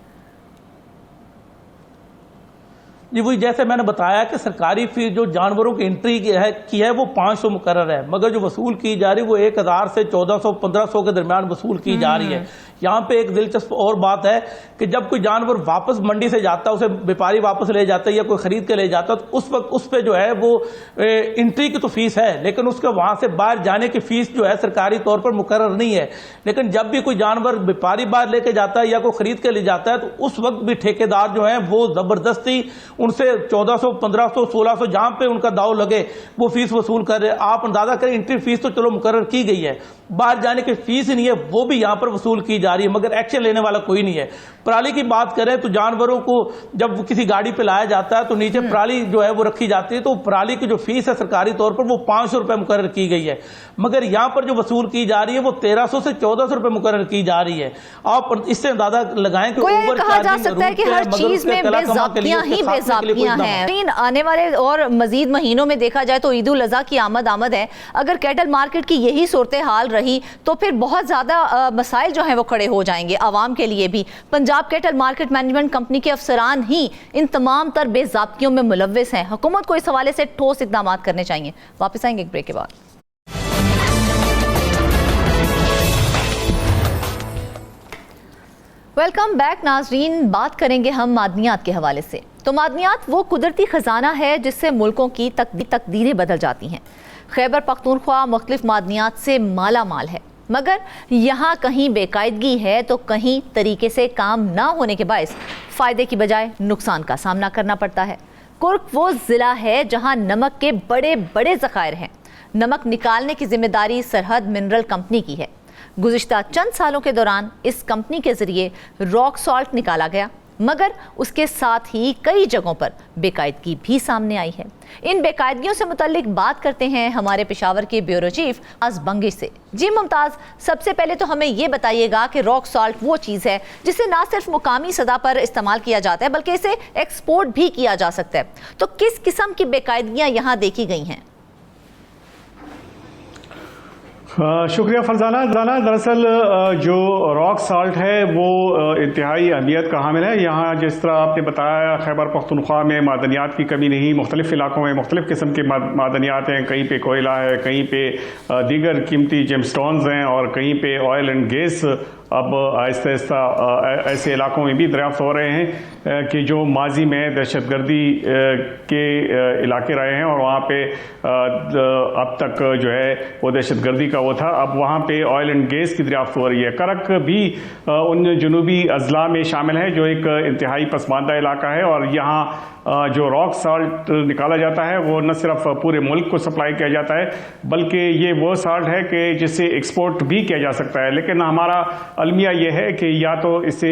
जी वही जैसे मैंने बताया कि सरकारी फीस जो जानवरों की एंट्री की है वो 500 मुकर्रर है, मगर जो वसूल की जा रही है वो 1000 से 1400-1500 के दरमियान वसूल की जा रही है। यहाँ पे एक दिलचस्प और बात है कि जब कोई जानवर वापस मंडी से जाता है, उसे व्यापारी वापस ले जाता है या कोई खरीद के ले जाता है, तो उस वक्त उस पे जो है वो एंट्री की तो फीस है, लेकिन उसके वहां से बाहर जाने की फीस जो है सरकारी तौर पर मुकर्रर नहीं है। लेकिन जब भी कोई जानवर व्यापारी बाहर लेके जाता है या कोई खरीद के ले जाता है तो उस वक्त भी ठेकेदार जो है वो जबरदस्ती उनसे 1400, 1500, 1600 जहां पे उनका दाव लगे वो फीस वसूल कर रहे। आप अंदाजा करें, एंट्री फीस तो चलो मुकर्रर की गई है, बाहर जाने की फीस ही नहीं है, वो भी यहां पर वसूल की जा रही है, मगर एक्शन लेने वाला कोई नहीं है। पराली की बात करें तो जानवरों को जब किसी गाड़ी पे लाया जाता है तो नीचे पराली जो है वो रखी जाती है, तो पराली की जो फीस है सरकारी तौर पर वो 500 रुपए मुकर्रर की गई है, मगर यहां पर जो वसूल की जा रही है वो 1300 से 1400 रुपए मुकर्रर की जा रही है। आप इससे अंदाजा लगाएं कि ओवर चार्जिंग हर चीज में बेज़ाब्तियां ही बेज़ाब्तियां हैं। आने वाले और मजीद महीनों में देखा जाए तो ईद उल अज़हा की आमद है, अगर कैटल मार्केट की यही सूरत हाल रही तो फिर बहुत ज्यादा मसाइल जो हैं वो खड़े हो जाएंगे आवाम के लिए भी। Punjab cattle market management company के अफसरान ही इन तमाम तर बेज़ाब्तियों में मुलव्विस हैं। हुकूमत को इस हवाले से ठोस इक़दाम करने चाहिए। वापस आएंगे एक ब्रेक के बाद। वेलकम बैक नाजरीन। बात करेंगे हम मादनियात के हवाले से। तो मादनियात वो कुदरती खजाना है जिससे मुल्कों की तकदीरें बदल जाती हैं। खैबर पख्तूनख्वा मुख्तलिफ मादनियात से माला माल है, मगर यहाँ कहीं बेकायदगी है तो कहीं तरीके से काम ना होने के बायस फ़ायदे की बजाय नुकसान का सामना करना पड़ता है। कुर्ग वो ज़िला है जहाँ नमक के बड़े बड़े ज़खायर हैं। नमक निकालने की जिम्मेदारी सरहद मिनरल कंपनी की है। गुज़िश्ता चंद सालों के दौरान इस कंपनी के ज़रिए रॉक सॉल्ट निकाला गया, मगर उसके साथ ही कई जगहों पर बेकायदगी भी सामने आई है। इन बेकायदगियों से मुतल्लिक बात करते हैं हमारे पेशावर के ब्यूरो चीफ मुमताज बंगिश से। जी मुमताज, सबसे पहले तो हमें ये बताइएगा कि रॉक सॉल्ट वो चीज़ है जिसे ना सिर्फ मुकामी सतह पर इस्तेमाल किया जाता है बल्कि इसे एक्सपोर्ट भी किया जा सकता है, तो किस किस्म की बेकायदगियाँ यहाँ देखी गई हैं? शुक्रिया फरजाना। दरअसल जो रॉक साल्ट है वो इंतहाई अहमियत का हामिल है। यहाँ जिस तरह आपने बताया, खैबर पख्तूनख्वा में मादनियात की कमी नहीं, मुख्तलिफ इलाकों में मुख्तलिफ किस्म के मादनियात हैं। कहीं पे कोयला है, कहीं पे दीगर कीमती जेमस्टोन्स हैं और कहीं पे ऑयल एंड गैस अब आहिस्ता आहिस्ता ऐसे इलाकों में भी दरियाफ्त हो रहे हैं कि जो माजी में दहशतगर्दी के इलाके रहे हैं और वहाँ पे अब तक जो है वो दहशतगर्दी का वो था, अब वहाँ पे ऑयल एंड गैस की दरियाफ्त हो रही है। करक भी उन जनूबी अजला में शामिल है जो एक इंतहाई पसमानदा इलाका है और यहाँ जो रॉक साल्ट निकाला जाता है वो न सिर्फ पूरे मुल्क को सप्लाई किया जाता है बल्कि ये वो साल्ट है कि जिसे एक्सपोर्ट भी किया जा सकता है। लेकिन हमारा अलमिया ये है कि या तो इसे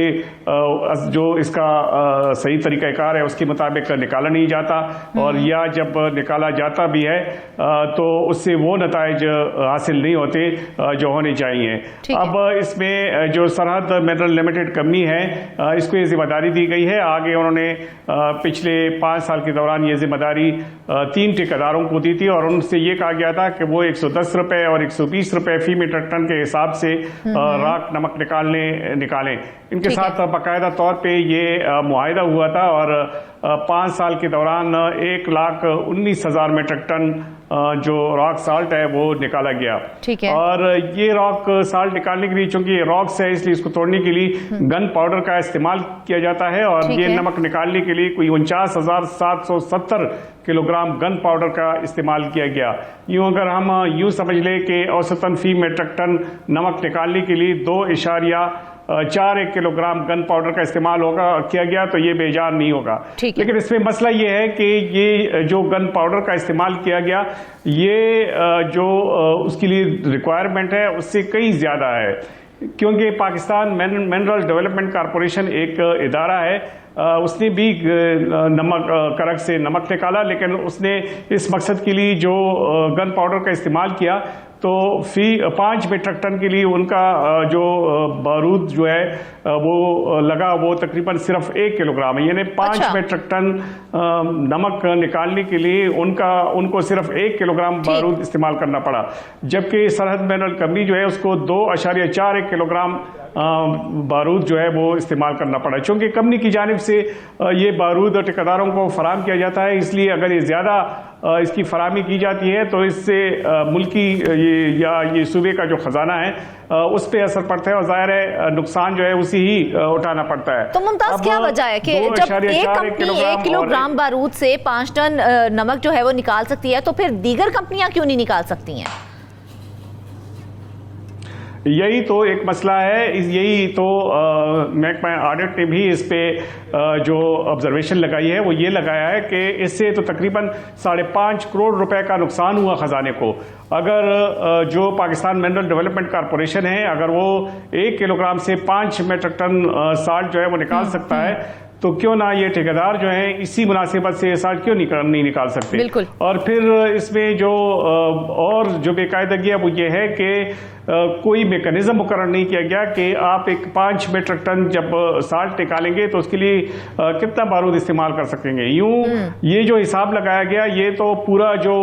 जो इसका सही तरीक़ाकार है उसके मुताबिक निकाला नहीं जाता और या जब निकाला जाता भी है तो उससे वो नताइज हासिल नहीं होते जो होने चाहिए। अब इसमें जो सरहद मिनरल लिमिटेड कंपनी है इसको ये जिम्मेदारी दी गई है। आगे उन्होंने पिछले 5 साल के दौरान ये जिम्मेदारी 3 ठेकेदारों को दी थी और उनसे ये कहा गया था कि वो 110 रुपए और 120 रुपए फी मीट्रिक टन के हिसाब से राख नमक निकालें। इनके साथ बाकायदा तौर पे ये मुआहिदा हुआ था और 5 साल के दौरान 1,19,000 मीट्रिक टन जो रॉक साल्ट है वो निकाला गया। ठीक है। और ये रॉक साल्ट निकालने के लिए, चूंकि ये रॉक्स है इसलिए इसको तोड़ने के लिए गन पाउडर का इस्तेमाल किया जाता है और ये नमक निकालने के लिए कोई 49,770 किलोग्राम गन पाउडर का इस्तेमाल किया गया। यूं अगर हम यूं समझ लें कि औसतन फी मीट्रिक टन नमक निकालने के लिए 2.41 किलोग्राम गन पाउडर का इस्तेमाल किया गया तो ये बेजान नहीं होगा। लेकिन इसमें मसला ये है कि ये जो गन पाउडर का इस्तेमाल किया गया ये जो उसके लिए रिक्वायरमेंट है उससे कहीं ज़्यादा है, क्योंकि पाकिस्तान मिनरल डेवलपमेंट कॉरपोरेशन एक इदारा है। उसने भी करक से नमक निकाला, लेकिन उसने इस मकसद के लिए जो गन पाउडर का इस्तेमाल किया तो फी 5 मीट्रिक टन के लिए उनका जो बारूद जो है वो लगा वो तकरीबन सिर्फ 1 किलोग्राम है। यानी 5 मीट्रिक टन नमक निकालने के लिए उनको सिर्फ 1 किलोग्राम बारूद इस्तेमाल करना पड़ा, जबकि सरहद मिनरल कंपनी जो है उसको 2.41 किलोग्राम बारूद जो है वो इस्तेमाल करना पड़ा। चूंकि कंपनी की जानिब से ये बारूद ठेकेदारों को फराहम किया जाता है, इसलिए अगर ये ज़्यादा इसकी फराहमी की जाती है तो इससे मुल्की ये सूबे का जो खजाना है उस पर असर पड़ता है और ज़ाहिर है नुकसान जो है उसी ही उठाना पड़ता है। तो मुमताज क्या वजह है कि जब एक कंपनी 1 किलोग्राम बारूद से 5 टन नमक जो है वो निकाल सकती है तो फिर दीगर कंपनियां क्यों नहीं निकाल सकती हैं? यही तो एक मसला है। यही तो महकमा ऑडिट ने भी इस पे जो ऑब्जर्वेशन लगाई है वो ये लगाया है कि इससे तो तकरीबन 5.5 करोड़ रुपए का नुकसान हुआ खजाने को। अगर जो पाकिस्तान मिनरल डेवलपमेंट कॉरपोरेशन है अगर वो 1 किलोग्राम से 5 मीट्रिक टन साल्ट जो है वो निकाल सकता है तो क्यों ना ये ठेकेदार जो है इसी मुनासिबत से साल्ट क्यों नहीं निकाल सकते। बिल्कुल। और फिर इसमें जो और जो बेकायदगी है वो ये है कि कोई मेकनिज़म मुकर्रर नहीं किया गया कि आप एक 5 मीट्रिक टन जब साल्ट निकालेंगे तो उसके लिए कितना बारूद इस्तेमाल कर सकेंगे। यूं ये जो हिसाब लगाया गया ये तो पूरा जो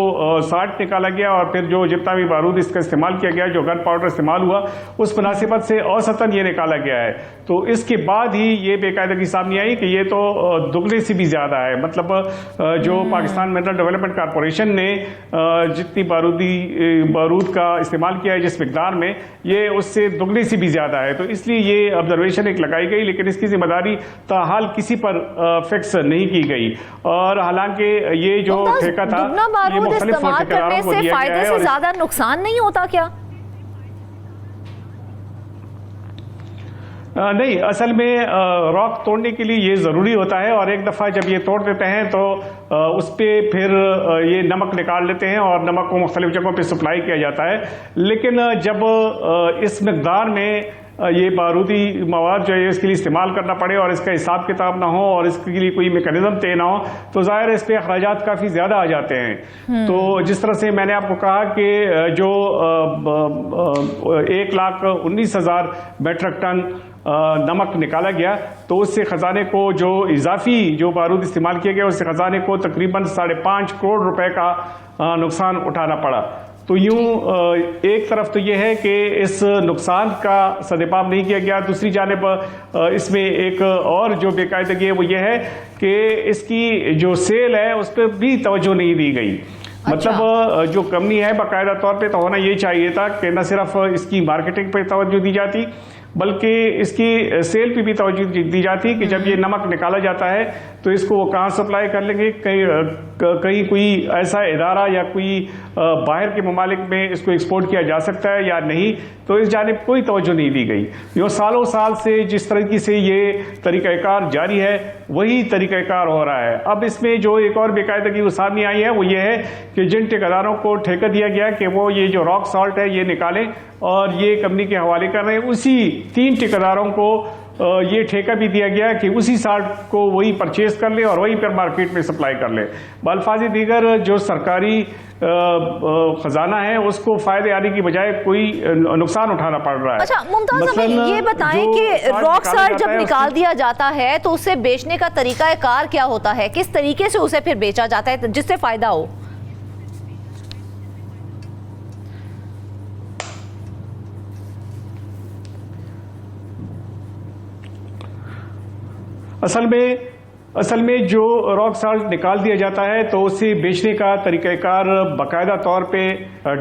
साल्ट निकाला गया और फिर जो जितना भी बारूद इसका इस्तेमाल किया गया, जो गन पाउडर इस्तेमाल हुआ उस मुनासिबत से औसतन ये निकाला गया है। तो इसके बाद ही ये बेकायदगी सामने आई कि ये तो दुगने से भी ज़्यादा है। मतलब जो पाकिस्तान मिनरल डेवलपमेंट कॉरपोरेशन ने जितनी बारूद का इस्तेमाल किया है जिस मिकदार में, ये उससे दुगने से भी ज्यादा है। तो इसलिए ये ऑब्जर्वेशन एक लगाई गई, लेकिन इसकी जिम्मेदारी ताहाल किसी पर फिक्स नहीं की गई। और हालांकि ये जो ठेका था ये मुख्तलिफ ठेकेदारों को दिया गया है। ज्यादा नुकसान नहीं होता क्या? नहीं, असल में रॉक तोड़ने के लिए ये ज़रूरी होता है और एक दफ़ा जब ये तोड़ देते हैं तो उस पर फिर ये नमक निकाल लेते हैं और नमक को मुख्तलिफ जगहों पे सप्लाई किया जाता है। लेकिन जब इस मकदार में ये बारूदी मवाद जो है इसके लिए इस्तेमाल करना पड़े और इसका हिसाब किताब ना हो और इसके लिए कोई मेकनिज़म तय ना हो तो ज़ाहिर है इस पर अखराजात काफ़ी ज़्यादा आ जाते हैं। तो जिस तरह से मैंने आपको कहा कि जो 1,19,000 मीट्रिक टन नमक निकाला गया तो उससे खजाने को जो इजाफी जो बारूद इस्तेमाल किया गया उससे खजाने को तकरीबन 5.5 करोड़ रुपए का नुकसान उठाना पड़ा। तो यूं एक तरफ तो यह है कि इस नुकसान का सदेपाव नहीं किया गया, दूसरी जानिब इसमें एक और जो बेकायदगी है वो ये है कि इसकी जो सेल है उस पर भी तवज्जो नहीं दी गई। मतलब जो कंपनी है बाकायदा तौर पे तो होना ये चाहिए था कि न सिर्फ इसकी मार्केटिंग पर तवज्जो दी जाती बल्कि इसकी सेल पे भी तवज्जो दी जाती कि जब ये नमक निकाला जाता है तो इसको वो कहाँ सप्लाई कर लेंगे, कहीं कोई ऐसा इदारा या कोई बाहर के ममालिक में इसको एक्सपोर्ट किया जा सकता है या नहीं, तो इस जानिब कोई तवज्जो नहीं दी गई। जो सालों साल से जिस तरीके से ये तरीक़ाकार जारी है वही तरीक़ाकार हो रहा है। अब इसमें जो एक और बेकायदगी वो सामने आई है वो ये है कि जिन ठेकेदारों को ठेका दिया गया कि वो ये जो रॉक सॉल्ट है ये निकालें और ये कंपनी के हवाले कर रहे हैं, उसी 3 ठेकेदारों को ये ठेका भी दिया गया कि उसी साल्ट को वही परचेज कर ले और वही पर मार्केट में सप्लाई कर ले। बल्फाजी दीगर जो सरकारी खजाना है उसको फायदे आने की बजाय कोई नुकसान उठाना पड़ रहा है। अच्छा मुमताज, हमें ये बताएं कि रॉक साल्ट जब निकाल दिया जाता है तो उसे बेचने का तरीका कार क्या होता है, किस तरीके से उसे फिर बेचा जाता है जिससे फायदा हो? असल में जो रॉक साल्ट निकाल दिया जाता है तो उसे बेचने का तरीक़ाकार बाकायदा तौर पे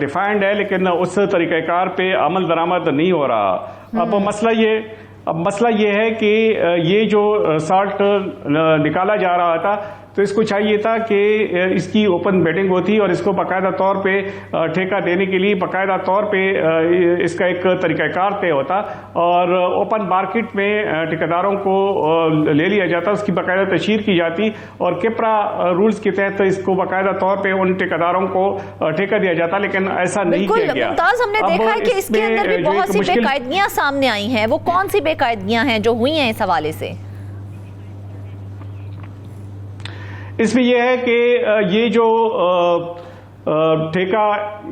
डिफाइंड है, लेकिन उस तरीक़ाकार पे अमल दरामद नहीं हो रहा। अब मसला ये है कि ये जो साल्ट निकाला जा रहा था तो इसको चाहिए था कि इसकी ओपन बिडिंग होती और इसको बाकायदा तौर पे ठेका देने के लिए बाकायदा तौर पे इसका एक तरीक़ाकार तय होता और ओपन मार्केट में ठेकेदारों को ले लिया जाता, उसकी बाकायदा तशहीर की जाती और केपरा रूल्स के तहत इसको बाकायदा तौर पे उन ठेकेदारों को ठेका दिया जाता, लेकिन ऐसा नहीं किया गया। मुमताज, हमने देखा है कि इसके अंदर भी बहुत सी बेकायदगियां सामने आई हैं, वो कौन सी बेकायदगियां हैं जो हुई हैं इस हवाले से? इसमें यह है कि ये जो ठेका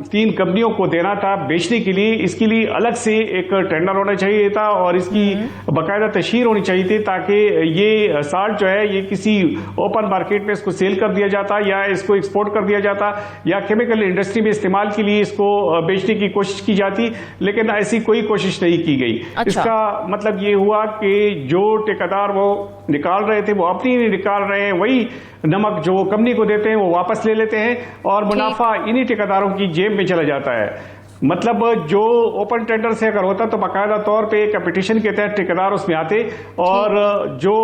3 कंपनियों को देना था बेचने के लिए, इसके लिए अलग से एक टेंडर होना चाहिए था और इसकी बाकायदा तशहीर होनी चाहिए थी ताकि ये साल्ट जो है ये किसी ओपन मार्केट में इसको सेल कर दिया जाता या इसको एक्सपोर्ट कर दिया जाता या केमिकल इंडस्ट्री में इस्तेमाल के लिए इसको बेचने की कोशिश की जाती, लेकिन ऐसी कोई कोशिश नहीं की गई। अच्छा। इसका मतलब ये हुआ कि जो ठेकेदार वो निकाल रहे थे वो अपनी नहीं निकाल रहे हैं, वही नमक जो कंपनी को देते हैं वो वापस ले लेते हैं और मुनाफा इन्हीं ठेकेदारों की जेब में चला जाता है। मतलब जो ओपन टेंडर से अगर होता तो बाकायदा तौर पे कंपटीशन के तहत ठेकेदार उसमें आते और जो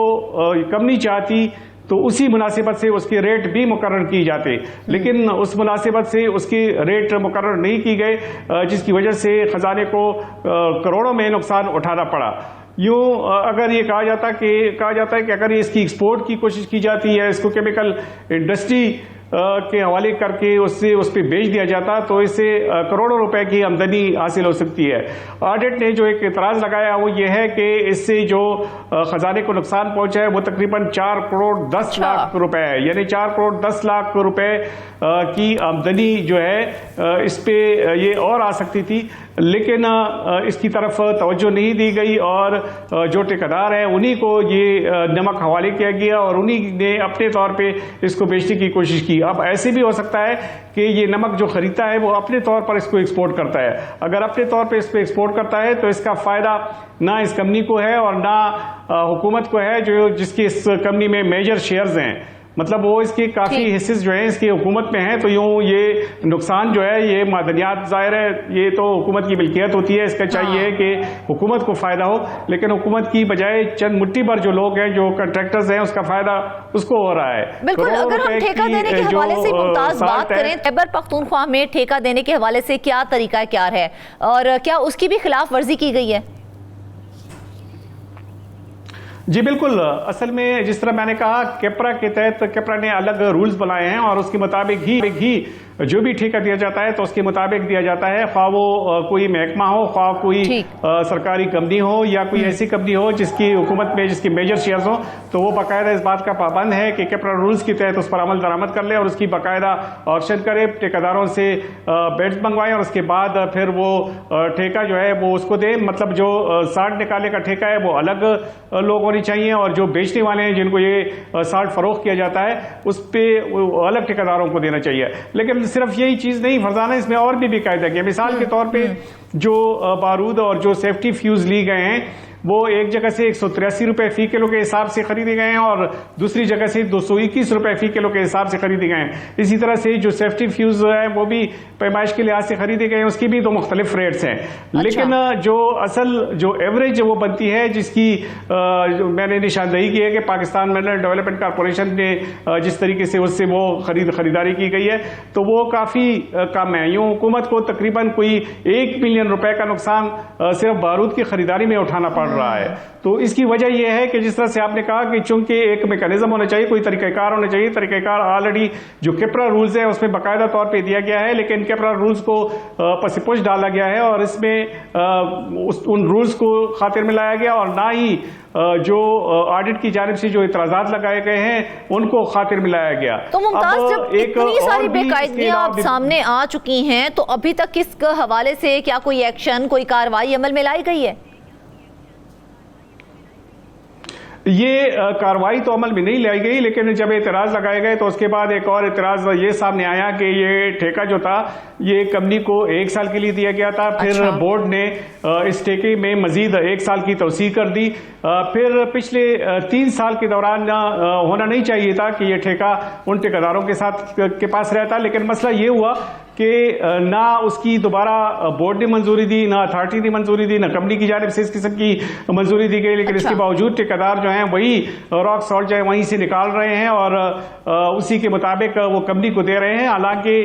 कंपनी चाहती तो उसी मुनासिबत से उसके रेट भी मुकर्रर की जाते, लेकिन उस मुनासिबत से उसकी रेट मुकर्रर नहीं की गए जिसकी वजह से खजाने को करोड़ों में नुकसान उठाना पड़ा। यूँ अगर ये कहा जाता है कि अगर इसकी एक्सपोर्ट की कोशिश की जाती है, इसको केमिकल इंडस्ट्री के हवाले करके उस पर बेच दिया जाता तो इससे करोड़ों रुपए की आमदनी हासिल हो सकती है। ऑडिट ने जो एक इतराज़ लगाया वो ये है कि इससे जो खजाने को नुकसान पहुंचा है वो तकरीबन 4 करोड़ 10 लाख रुपए है, यानी 4 करोड़ 10 लाख रुपए की आमदनी जो है इस पे ये और आ सकती थी, लेकिन इसकी तरफ तवज्जो नहीं दी गई और जो ठेकेदार हैं उन्हीं को ये नमक हवाले किया गया और उन्हीं ने अपने तौर पे इसको बेचने की कोशिश की। अब ऐसे भी हो सकता है कि ये नमक जो खरीदता है वो अपने तौर पर इसको एक्सपोर्ट करता है, अगर अपने तौर पे इसको एक्सपोर्ट करता है तो इसका फायदा ना इस कंपनी को है और ना हुकूमत को है जो जिसकी इस कंपनी में मेजर शेयर्स हैं, मतलब वो इसके काफी हिस्से जो है इसकी हुकूमत में है। तो यूं ये नुकसान जो है ये मादनियात जाहिर है ये तो हुकूमत की मिल्कियत होती है, इसका चाहिए कि हुकूमत को फायदा हो, लेकिन हुकूमत की बजाय चंद मुट्ठी भर जो लोग हैं जो कॉन्ट्रैक्टर्स हैं उसका फायदा उसको हो रहा है। बिल्कुल, अगर हम ठेका देने के हवाले से मुमताज बात करें, खैबर पख्तूनख्वा में ठेका देने के हवाले से क्या तरीका क्या है और क्या उसकी भी खिलाफ वर्जी की गई है? जी बिल्कुल, असल में जिस तरह मैंने कहा केपरा के तहत केपरा ने अलग रूल्स बनाए हैं और उसके मुताबिक ही जो भी ठेका दिया जाता है तो उसके मुताबिक दिया जाता है, ख्वाह वो कोई महकमा हो, ख्वाह कोई सरकारी कंपनी हो या कोई ऐसी कंपनी हो जिसकी हुकूमत में जिसकी मेजर शेयर्स हो, तो वो बाकायदा इस बात का पाबंद है कि केपरा रूल्स के तहत उस पर अमल दरामद कर ले और उसकी बाकायदा ऑक्शन करे, ठेकेदारों से बेड्स मंगवाएं और उसके बाद फिर वो ठेका जो है वो उसको दे। मतलब जो साल्ट निकालने का ठेका है वो अलग लोग होनी चाहिए और जो बेचने वाले हैं जिनको ये साल्ट फरोख्त किया जाता है उस पर अलग ठेकेदारों को देना चाहिए। लेकिन सिर्फ यही चीज़ नहीं फरजाना, इसमें और भी बेकायदगी है। मिसाल के तौर पे जो बारूद और जो सेफ्टी फ्यूज ली गए हैं वो एक जगह से 183 रुपए फी किलो के हिसाब से खरीदे गए हैं और दूसरी जगह से 221 रुपए फी किलो के हिसाब से खरीदे गए हैं। इसी तरह से जो सेफ्टी फ्यूज है वो भी पैमाइश के लिहाज से खरीदे गए हैं, उसकी भी 2 मुख्तलिफ रेट्स हैं। लेकिन जो असल जो एवरेज वो बनती है, जिसकी मैंने निशानदही की है कि पाकिस्तान मिनरल डेवलपमेंट कॉरपोरेशन ने जिस तरीके से उससे वो खरीदारी की गई है, तो वो काफ़ी कम है। यूँ हुकूमत को तकरीबन कोई 1 बिलियन रुपए का नुकसान सिर्फ बारूद की खरीदारी में उठाना पड़ रहा है। तो इसकी वजह यह है कि जिस तरह से आपने कहा कि चूंकि एक मैकेनिज्म होना चाहिए, कोई तरीक़ाकार होना चाहिए। तरीक़ाकार ऑलरेडी जो केपरा रूल्स है उसमें बाकायदा तौर पे दिया गया है, लेकिन केपरा रूल्स को पसीपुश डाला गया है और इसमें उन रूल्स को खातिर में लाया गया और ना ही जो ऑडिट की जानिब से जो इतराज़ात लगाए गए हैं उनको खातिर में लाया गया। तो मुमताज, जब इतनी सारी बेकायदगियां आप सामने आ चुकी हैं तो अभी तक किस हवाले से क्या कोई एक्शन, कोई कार्रवाई अमल में लाई गई है? ये कार्रवाई तो अमल में नहीं लाई गई, लेकिन जब एतराज़ लगाए गए तो उसके बाद एक और एतराज़ ये सामने आया कि ये ठेका जो था ये कंपनी को 1 साल के लिए दिया गया था। फिर बोर्ड ने इस ठेके में मजीद 1 साल की तौसीह कर दी। फिर पिछले 3 साल के दौरान होना नहीं चाहिए था कि ये ठेका उन ठेकेदारों के साथ के पास रहता, लेकिन मसला ये हुआ कि ना उसकी दोबारा बोर्ड ने मंजूरी दी, ना अथॉरिटी ने मंजूरी दी, ना कंपनी की जानिब से इस किस्म की मंजूरी दी गई। लेकिन इसके बावजूद ठेकेदार जो हैं वही रॉक सॉल्ट जो है वहीं से निकाल रहे हैं और उसी के मुताबिक वो कंपनी को दे रहे हैं। हालांकि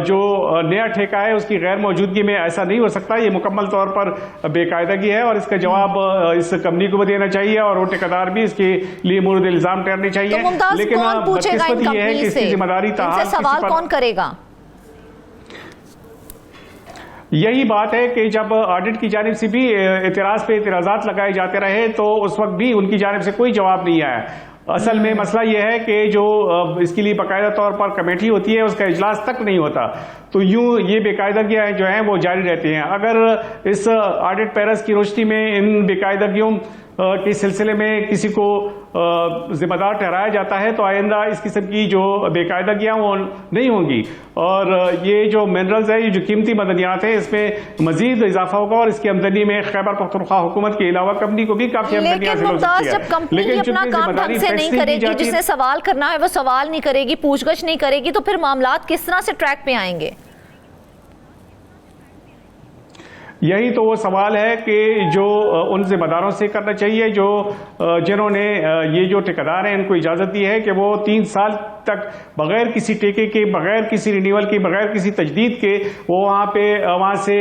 जो नया ठेका है उसकी गैर मौजूदगी में ऐसा नहीं हो सकता, ये मुकम्मल तौर पर बेकायदगी है और इसका जवाब इस कंपनी को भी देना चाहिए और वो ठेकेदार भी इसके लिए मुर्द इल्जाम ठहरने चाहिए। तो लेकिन कौन पूछेगा इन कंपनी से? जिम्मेदारी सवाल कौन करेगा? यही बात है कि जब ऑडिट की जानिब से भी एतराज़ पे एतराज़ात लगाए जाते रहे तो उस वक्त भी उनकी जानिब से कोई जवाब नहीं आया। असल में मसला यह है कि जो इसके लिए बाकायदा तौर पर कमेटी होती है उसका इजलास तक नहीं होता, तो यूं ये बेकायदगियां जो हैं वो जारी रहती हैं। अगर इस ऑडिट पैरस की रोशनी में इन बेकायदगियों के सिलसिले में किसी को जिम्मेदार ठहराया जाता है तो आइंदा इस किस्म की जो बेकायदगियां वो नहीं होंगी और ये जो मिनरल्स है, ये जो कीमती मदनियात है, इसमें मजीद इजाफा होगा और इसकी आमदनी में खैबर पख्तूनख्वा हुकूमत के अलावा कंपनी को भी काफी आमदनी हासिल हो सकती है। जब कंपनी अपना काम ढंग से नहीं करेगी, जिसने सवाल करना है वो सवाल नहीं करेगी, पूछगछ नहीं करेगी, तो फिर मामलात किस तरह से ट्रैक पे आएंगे? यही तो वो सवाल है कि जो उन जिम्मेदारों से करना चाहिए जो जिन्होंने ये जो ठेकेदार हैं इनको इजाज़त दी है कि वो 3 साल तक बगैर किसी ठेके के, बगैर किसी रिन्यूअल के, बगैर किसी तजदीद के वो वहाँ से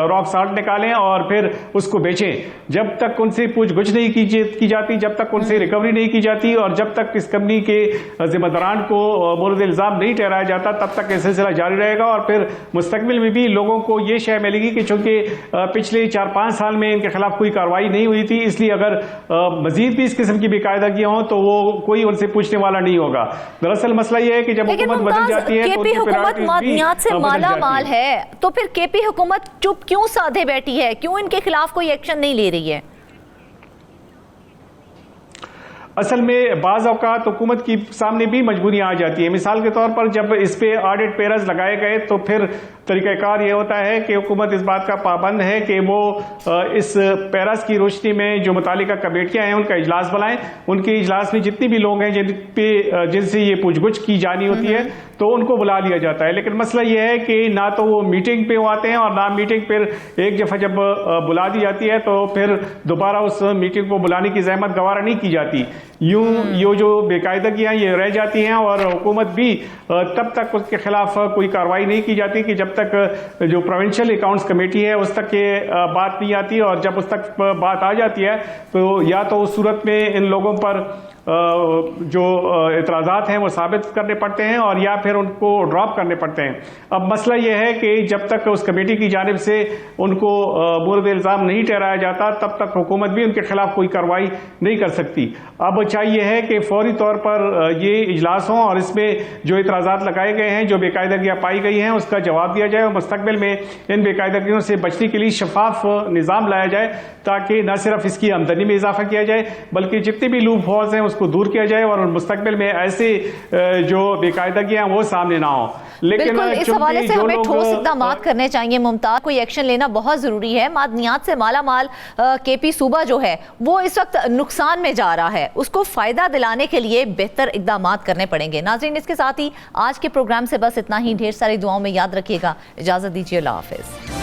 रॉक सॉल्ट निकालें और फिर उसको बेचें। जब तक उनसे पूछगछ नहीं की जाती, जब तक उनसे रिकवरी नहीं की जाती और जब तक इस कंपनी के जिम्मेदारान को मुर्द इल्ज़ाम नहीं ठहराया जाता तब तक यह सिलसिला जारी रहेगा और फिर मुस्तकबिल में भी लोगों को ये शय मिलेगी कि चूंकि पिछले 4-5 साल में इनके खिलाफ कोई कार्रवाई नहीं हुई थी, इसलिए अगर मजीद भी इस किस्म की बेकायदगियां हों तो वो कोई उनसे पूछने वाला नहीं होगा। दरअसल मसला ये है कि जब हुकूमत बदल जाती है तो केपी हुकूमत मादनियात से माला माल है, तो फिर केपी हुकूमत चुप क्यों साधे बैठी है? क्यों इनके खिलाफ कोई एक्शन नहीं ले रही है? असल में बाज़ औक़ात हुकूमत की सामने भी मजबूरियां आ जाती है। मिसाल के तौर पर जब इस पे ऑडिट पेरस लगाए गए तो फिर तरीक़ाकार ये होता है कि हुकूमत इस बात का पाबंद है कि वो इस पेरस की रोशनी में जो मुतालिका कमेटियां हैं उनका इजलास बुलाएं। उनके इजलास में जितने भी लोग हैं जिनसे ये पूछगछ की जानी होती है तो उनको बुला लिया जाता है। लेकिन मसला ये है कि ना तो वो मीटिंग पे आते हैं और ना मीटिंग पर एक दफ़ा जब बुला दी जाती है तो फिर दोबारा उस मीटिंग को बुलाने की ज़हमत गवारा नहीं की जाती। यूं ये जो बेकायदगियां ये रह जाती हैं और हुकूमत भी तब तक उसके खिलाफ कोई कार्रवाई नहीं की जाती कि जब तक जो प्रोविंशियल अकाउंट्स कमेटी है उस तक ये बात नहीं आती, और जब उस तक बात आ जाती है तो या तो उस सूरत में इन लोगों पर जो इतराज़ात हैं वो साबित करने पड़ते हैं और या फिर उनको ड्रॉप करने पड़ते हैं। अब मसला ये है कि जब तक उस कमेटी की जानिब से उनको मुर्द इल्ज़ाम नहीं ठहराया जाता तब तक हुकूमत भी उनके खिलाफ कोई कार्रवाई नहीं कर सकती। अब चाहिए है कि फौरी तौर पर ये इजलास हों और इसमें जो इतराज़ात लगाए गए हैं, जो बेकायदगियाँ पाई गई हैं, उसका जवाब दिया जाए और मुस्तकबिल में इन बेकायदगियों से बचने के लिए शफाफ निज़ाम लाया जाए ताकि न सिर्फ इसकी आमदनी में इजाफा किया जाए बल्कि जितने भी लूप होल्स हैं उसको दूर किया जाए और मुस्तकबिल में ऐसी जो बेकायदगी वो सामने ना हो। लेकिन बिल्कुल, इस हवाले से हमें ठोस इक़दाम करने चाहिए मुमताज, कोई एक्शन लेना बहुत ज़रूरी है। मादनियात से मालामाल केपी सूबा जो है वो इस वक्त नुकसान में जा रहा है, उसको फ़ायदा दिलाने के लिए बेहतर इक़दाम करने पड़ेंगे। नाज़रीन, इसके साथ ही आज के प्रोग्राम से बस इतना ही। ढेर सारी दुआओं में याद रखिएगा। इजाज़त दीजिए, अल्लाह हाफ़िज़।